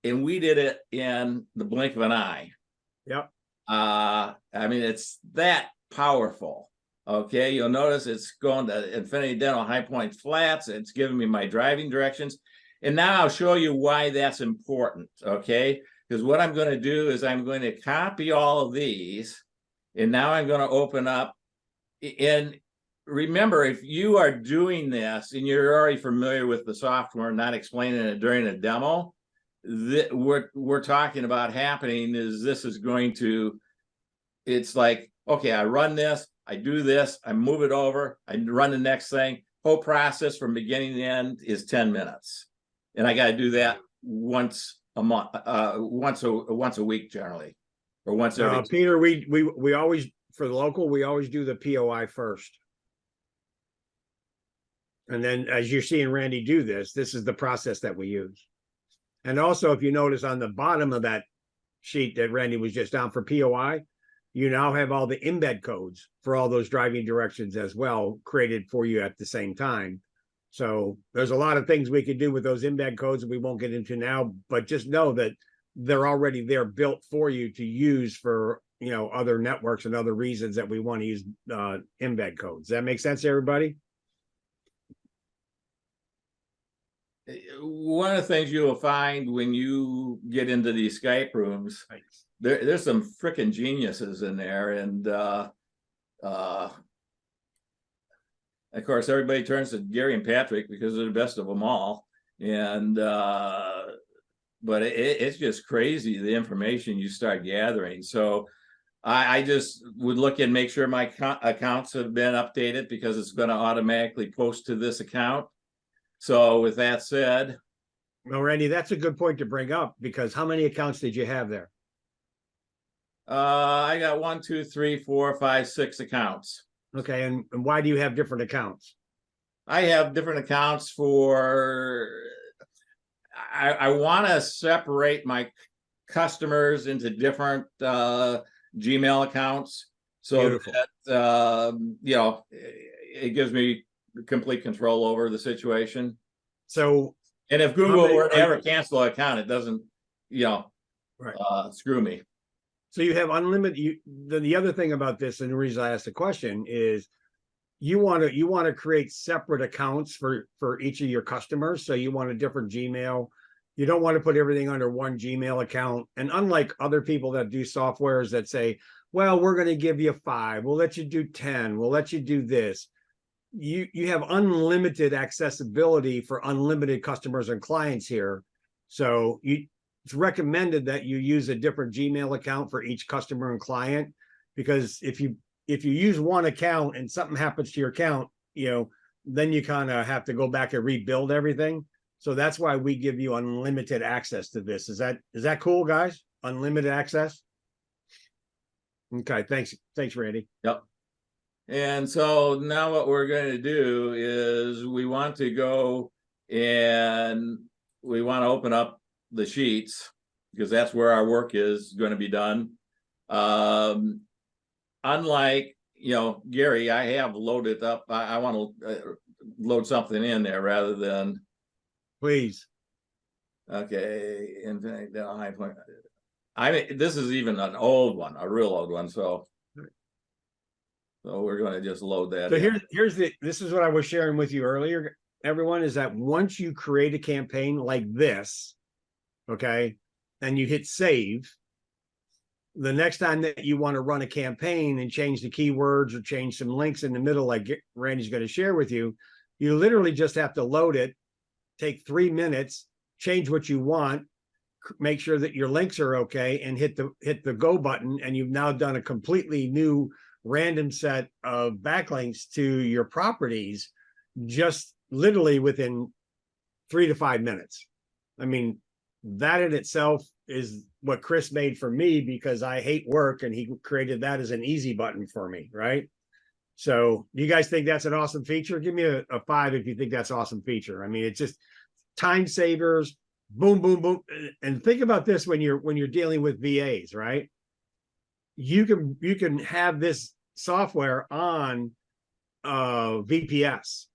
we did it in the blink of an eye. Yep. I mean, it's that powerful. Okay, you'll notice it's going to Infinity Dental High Point Flats. It's giving me my driving directions. And now I'll show you why that's important, okay? Because what I'm going to do is I'm going to copy all of these, and now I'm going to open up. And remember, if you are doing this and you're already familiar with the software, not explaining it during a demo, what we're talking about happening is this is going to, it's like, okay, I run this, I do this, I move it over, I run the next thing. Whole process from beginning to end is 10 minutes. And I got to do that once a month, once a week generally, or once every. Peter, we always, for the local, we always do the POI first. And then as you're seeing Randy do this, this is the process that we use. And also, if you notice on the bottom of that sheet that Randy was just on for POI, you now have all the embed codes for all those driving directions as well, created for you at the same time. So there's a lot of things we could do with those embed codes that we won't get into now, but just know that they're already there built for you to use for, you know, other networks and other reasons that we want to use embed codes. Does that make sense to everybody? One of the things you will find when you get into these Skype rooms, there's some freaking geniuses in there, and of course everybody turns to Gary and Patrick because they're the best of them all. And but it's just crazy the information you start gathering. So I just would look and make sure my accounts have been updated, because it's going to automatically post to this account. So with that said, well, Randy, that's a good point to bring up, because how many accounts did you have there? I got 1, 2, 3, 4, 5, 6 accounts. Okay, and why do you have different accounts? I have different accounts for, I want to separate my customers into different Gmail accounts, so Beautiful. that you know, it gives me complete control over the situation. So, and if Google were to ever cancel an account, it doesn't, you know, screw me. So you have unlimited. The other thing about this, and the reason I asked the question, is you want to create separate accounts for each of your customers. So you want a different Gmail. You don't want to put everything under one Gmail account. And unlike other people that do softwares that say, well, we're going to give you 5, we'll let you do 10, we'll let you do this. You have unlimited accessibility for unlimited customers and clients here. So it's recommended that you use a different Gmail account for each customer and client, because if you use one account and something happens to your account, you know, then you kind of have to go back and rebuild everything. So that's why we give you unlimited access to this. Is that cool, guys? Unlimited access? Okay, thanks, Randy. Yep. And so now what we're going to do is we want to go and we want to open up the sheets, because that's where our work is going to be done. Unlike, you know, Gary, I have loaded up. I want to load something in there rather than. Please. Okay. Infinite Dental High Point. I mean, this is even an old one, a real old one. So we're going to just load that. So this is what I was sharing with you earlier, everyone, is that once you create a campaign like this, okay, and you hit save, the next time that you want to run a campaign and change the keywords or change some links in the middle, like Randy's going to share with you, you literally just have to load it, take 3 minutes, change what you want, make sure that your links are okay, and hit the go button, and you've now done a completely new random set of backlinks to your properties, just literally within 3 to 5 minutes. I mean, that in itself is what Chris made for me because I hate work, and he created that as an easy button for me, right? So do you guys think that's an awesome feature? Give me a 5 if you think that's an awesome feature. I mean, it's just time savers, boom, boom, boom. And think about this when you're dealing with VAs, right? You can have this software on VPS,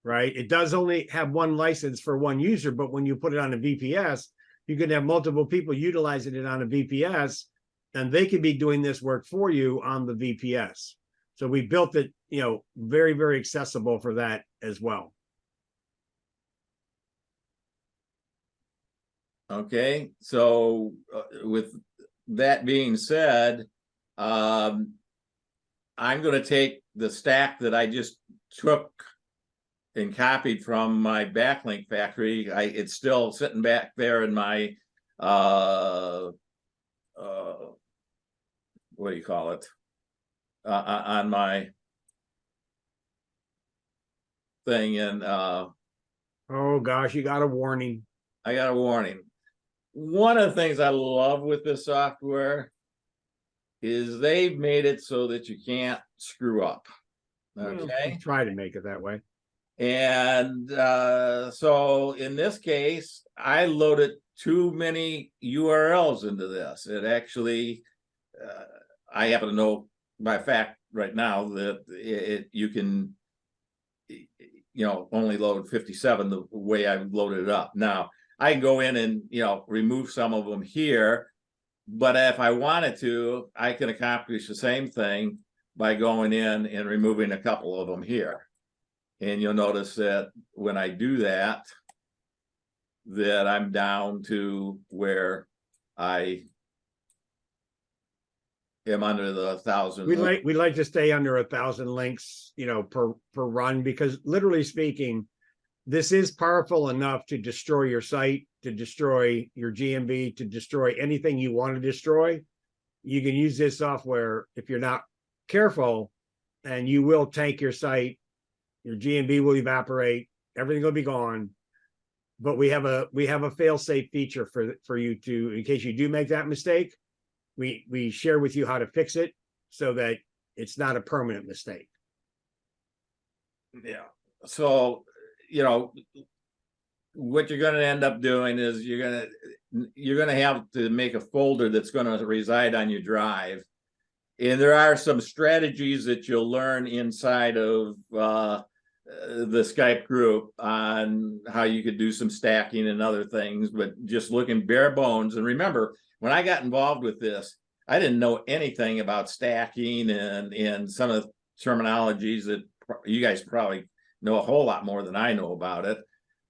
right? It does only have one license for one user, but when you put it on a VPS, you can have multiple people utilizing it on a VPS, and they could be doing this work for you on the VPS. So we built it, very, very accessible for that as well. Okay, so with that being said, I'm going to take the stack that I just took and copied from my Backlink factory. It's still sitting back there in my what do you call it? On my thing, and oh gosh, you got a warning. I got a warning. One of the things I love with this software is they've made it so that you can't screw up. Okay, well, try to make it that way. And so in this case, I loaded too many URLs into this. It actually, I happen to know by fact right now that you can, only load 57 the way I've loaded it up. Now, I can go in and, remove some of them here, but if I wanted to, I can accomplish the same thing by going in and removing a couple of them here. And you'll notice that when I do that, that I'm down to where I am under the 1,000. We like to stay under 1,000 links, per run, because literally speaking, this is powerful enough to destroy your site, to destroy your GMB, to destroy anything you want to destroy. You can use this software if you're not careful, and you will tank your site. Your GMB will evaporate. Everything will be gone. But we have a fail-safe feature for you to, in case you do make that mistake, we share with you how to fix it so that it's not a permanent mistake. Yeah. So, what you're going to end up doing is you're going to have to make a folder that's going to reside on your drive. And there are some strategies that you'll learn inside of the Skype group on how you could do some stacking and other things, but just looking bare bones. And remember, when I got involved with this, I didn't know anything about stacking and some of the terminologies that you guys probably know a whole lot more than I know about it.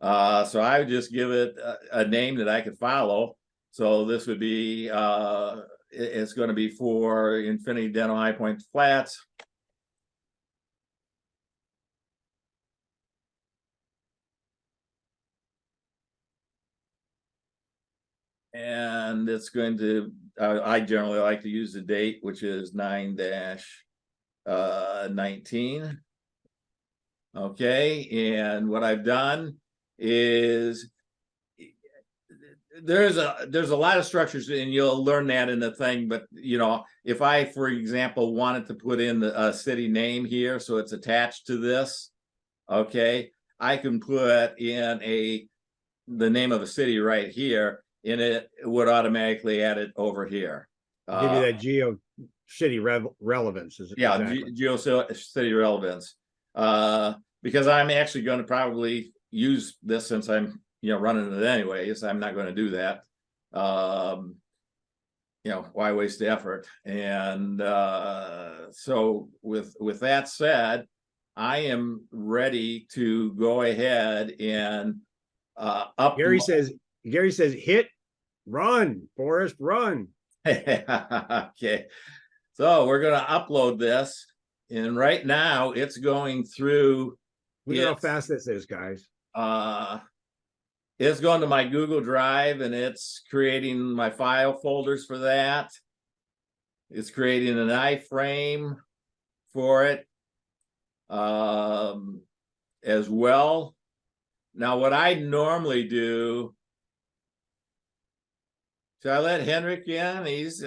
So I would just give it a name that I could follow. So this would be, it's going to be for Infinity Dental High Point Flats. And it's going to, I generally like to use the date, which is 9-19. Okay, and what I've done is there's a lot of structures, and you'll learn that in the thing. But if I, for example, wanted to put in a city name here, so it's attached to this, okay, I can put in the name of a city right here, and it would automatically add it over here. Give you that geo city relevance. Yeah, exactly. geo city relevance. Because I'm actually going to probably use this since I'm running it anyways. I'm not going to do that. Why waste the effort? And so with that said, I am ready to go ahead and Gary says hit run, Forrest, run. Okay, so we're going to upload this, and right now it's going through. Look at how fast this is, guys. It's going to my Google Drive, and it's creating my file folders for that. It's creating an iframe for it as well. Now, what I normally do Should I let Henrik in? He's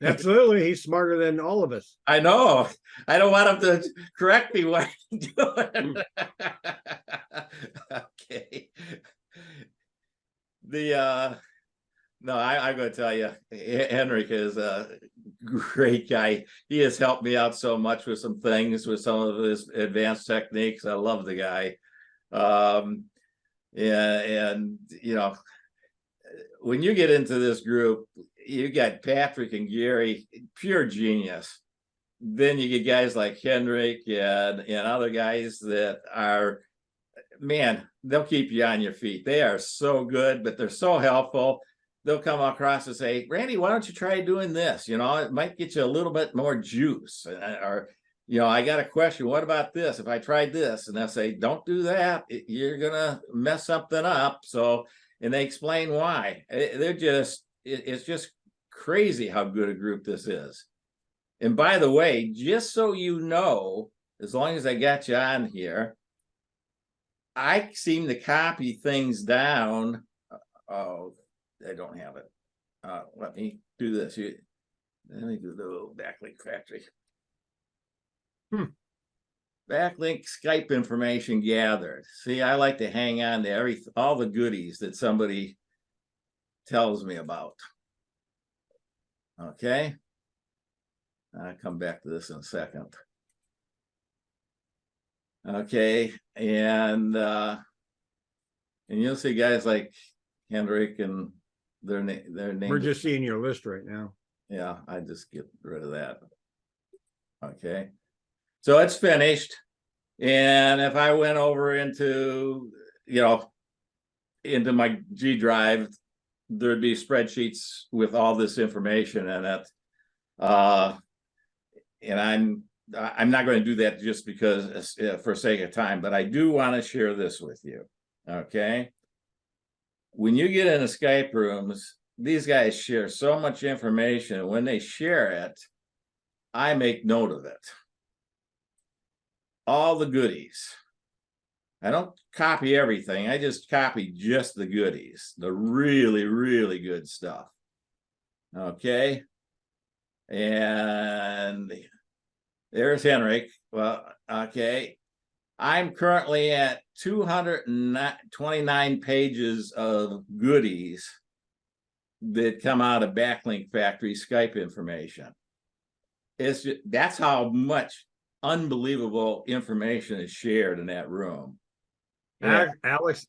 Absolutely, he's smarter than all of us. I know. I don't want him to correct me when I do it. Okay. No, I'm going to tell you, Henrik is a great guy. He has helped me out so much with some things, with some of his advanced techniques. I love the guy. And you know, when you get into this group, you got Patrick and Gary, pure genius. Then you get guys like Henrik and other guys that are, man, they'll keep you on your feet. They are so good, but they're so helpful. They'll come across and say, Randy, why don't you try doing this? You know, it might get you a little bit more juice. Or, you know, I got a question. What about this? If I tried this, and they'll say, don't do that. You're going to mess something up. So, and they explain why. They're just, it's just crazy how good a group this is. And by the way, just so you know, as long as I got you on here, I seem to copy things down. Oh, I don't have it. Let me do this. Let me do the little backlink factory. Backlink Skype information gathered. See, I like to hang on to all the goodies that somebody tells me about. Okay. I'll come back to this in a second. Okay, and you'll see guys like Hendrik and their name. We're just seeing your list right now. Yeah, I just get rid of that. Okay, so it's finished. And if I went over into, you know, into my G drive, there'd be spreadsheets with all this information in it. And I'm not going to do that just because for sake of time, but I do want to share this with you. Okay. When you get into Skype rooms, these guys share so much information. When they share it, I make note of it. All the goodies. I don't copy everything. I just copy just the goodies, the really, really good stuff. Okay. And there's Henrik. Well, okay. I'm currently at 229 pages of goodies that come out of Backlink Factory Skype information. It's just, that's how much unbelievable information is shared in that room. Yeah. Alice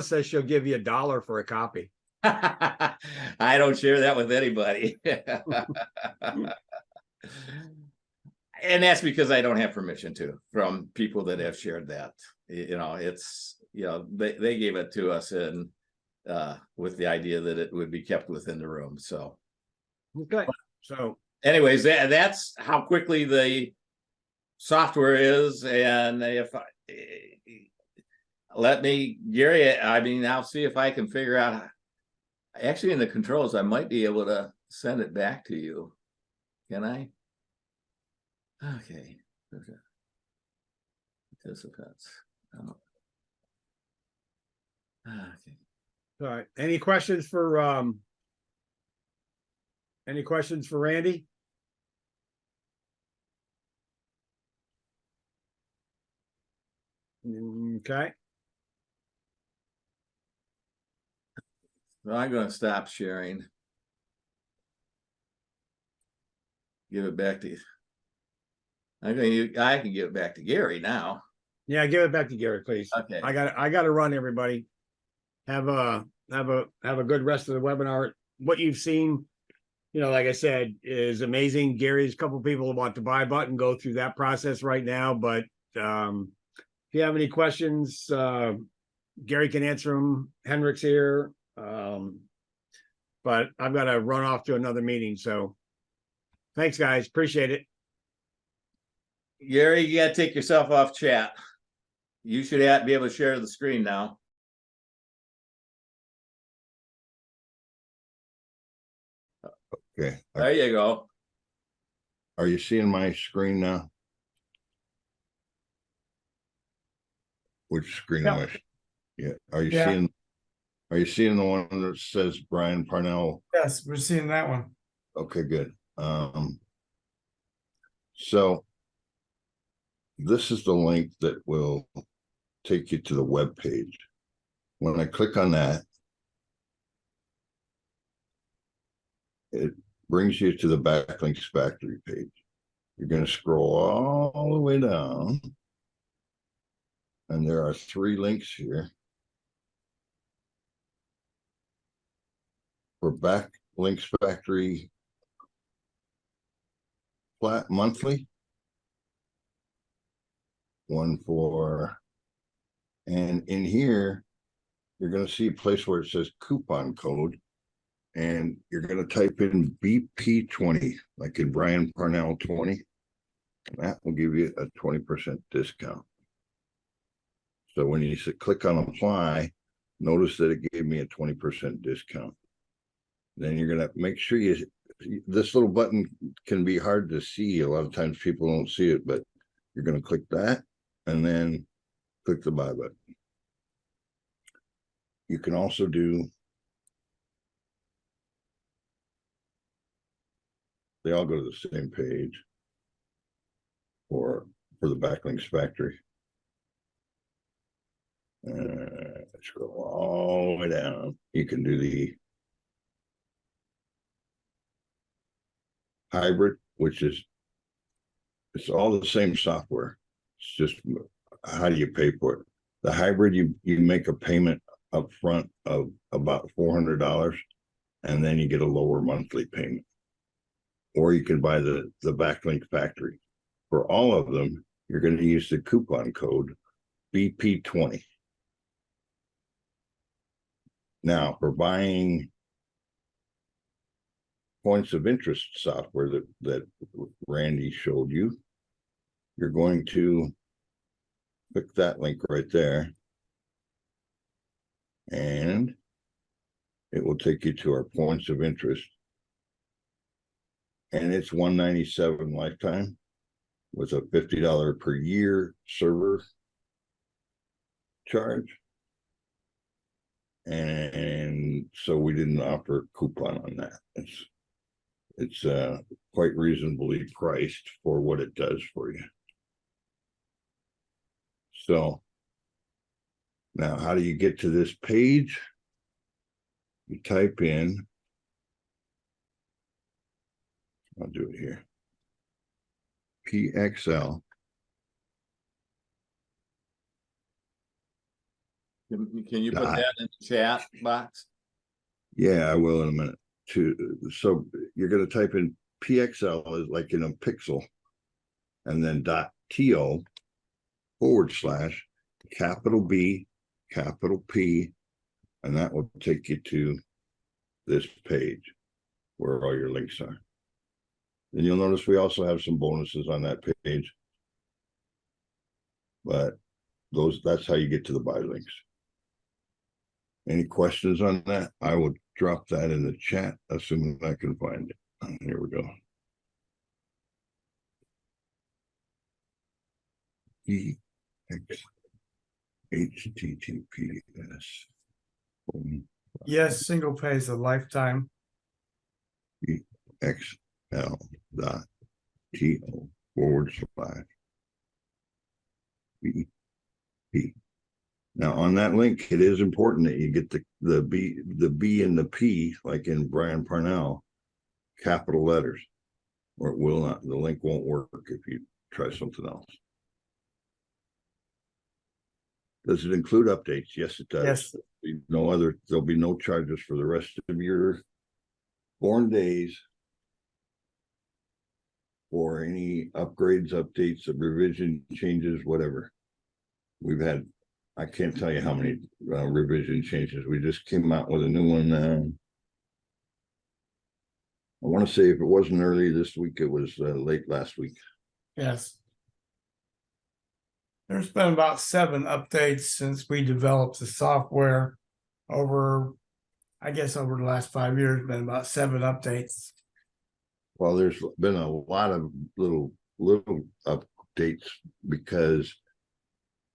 says she'll give you $1 for a copy. I don't share that with anybody. And that's because I don't have permission to from people that have shared that. You know, it's, you know, they gave it to us and with the idea that it would be kept within the room. So okay. So anyways, that's how quickly the software is. And if let me, Gary, I mean, I'll see if I can figure out, actually in the controls, I might be able to send it back to you. Can I? Okay. Participants. Oh. Okay. all right. Any questions for Randy? Okay. So I'm going to stop sharing. Give it back to you. I can give it back to Gary now. Yeah, give it back to Gary, please. Okay. I got to run, everybody. Have a good rest of the webinar. What you've seen, you know, like I said, is amazing. Gary's a couple people want to buy button, go through that process right now. But if you have any questions, Gary can answer them. Henrik's here. But I've got to run off to another meeting. So thanks, guys. Appreciate it. Gary, you got to take yourself off chat. You should be able to share the screen now. Okay. There you go. Are you seeing my screen now? Which screen am I? Yeah. Are you seeing? Are you seeing the one that says Brian Parnell? Yes, we're seeing that one. Okay, good. So this is the link that will take you to the web page. When I click on that, it brings you to the Backlinks factory page. You're going to scroll all the way down, and there are 3 links here for Backlinks factory flat monthly, one for, and in here you're going to see a place where it says coupon code, and you're going to type in BP20, like in Brian Parnell 20. And that will give you a 20% discount. So when you click on apply, notice that it gave me a 20% discount. Then you're going to make sure this little button can be hard to see. A lot of times people don't see it, but you're going to click that and then click the buy button. You can also do, they all go to the same page for the Backlinks factory. Scroll all the way down. You can do the hybrid, which is, it's all the same software. It's just how do you pay for it? The hybrid, you make a payment up front of about $400, and then you get a lower monthly payment. Or you can buy the Backlink factory. For all of them, you're going to use the coupon code BP20. Now, for buying points of interest software that Randy showed you, you're going to click that link right there, and it will take you to our points of interest. And it's $197 lifetime with a $50 per year server charge. And so we didn't offer a coupon on that. It's quite reasonably priced for what it does for you. So now, how do you get to this page? You type in, I'll do it here, PXL. Can you put that in the chat box? Yeah, I will in a minute. So you're going to type in PXL as like in a pixel, and then .to / capital B, capital P, and that will take you to this page where all your links are. And you'll notice we also have some bonuses on that page, but that's how you get to the buy links. Any questions on that? I will drop that in the chat, assuming I can find it. Here we go. HTTPS. Yes, single pay is a lifetime. XL.to / BP. Now on that link, it is important that you get the B and the P, like in Brian Parnell, capital letters, or it will not. The link won't work if you try something else. Does it include updates? Yes, it does. Yes. There'll be no charges for the rest of your born days for any upgrades, updates, revision changes, whatever. We've had, I can't tell you how many revision changes. We just came out with a new one. I want to say if it wasn't early this week, it was late last week. Yes. There's been about 7 updates since we developed the software over the last 5 years, been about 7 updates. Well, there's been a lot of little updates because,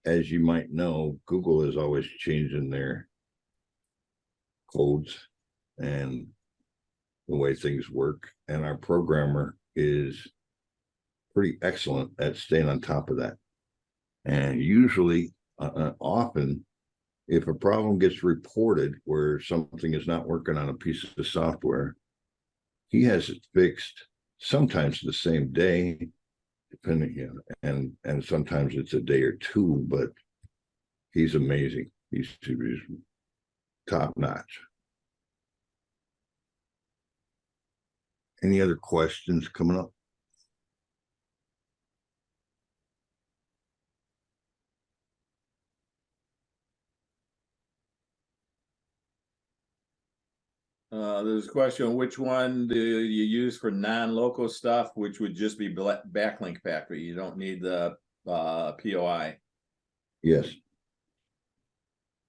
as you might know, Google is always changing their codes and the way things work. And our programmer is pretty excellent at staying on top of that. And usually, often, if a problem gets reported where something is not working on a piece of software, he has it fixed sometimes the same day, depending, you know, and sometimes it's a day or two, but he's amazing. He's top notch. Any other questions coming up? There's a question, which one do you use for non-local stuff, which would just be Backlink Factory? You don't need the POI. Yes.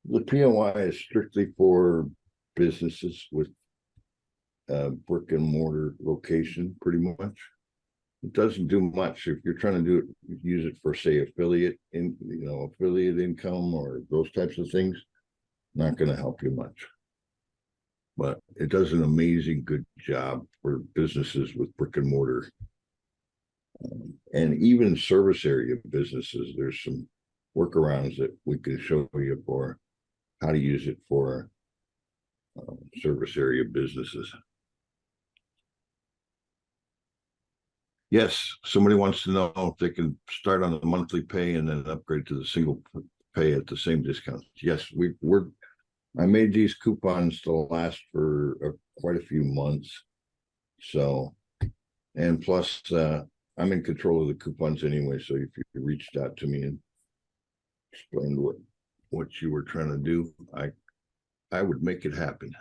The POI is strictly for businesses with brick and mortar location, pretty much. It doesn't do much. If you're trying to do it, use it for, say, affiliate income or those types of things, not going to help you much. But it does an amazing good job for businesses with brick and mortar. And even service area businesses, there's some workarounds that we can show you for how to use it for service area businesses. Yes, somebody wants to know if they can start on the monthly pay and then upgrade to the single pay at the same discount. Yes, I made these coupons to last for quite a few months. So, and plus, I'm in control of the coupons anyway. So if you reached out to me and explained what you were trying to do, I would make it happen.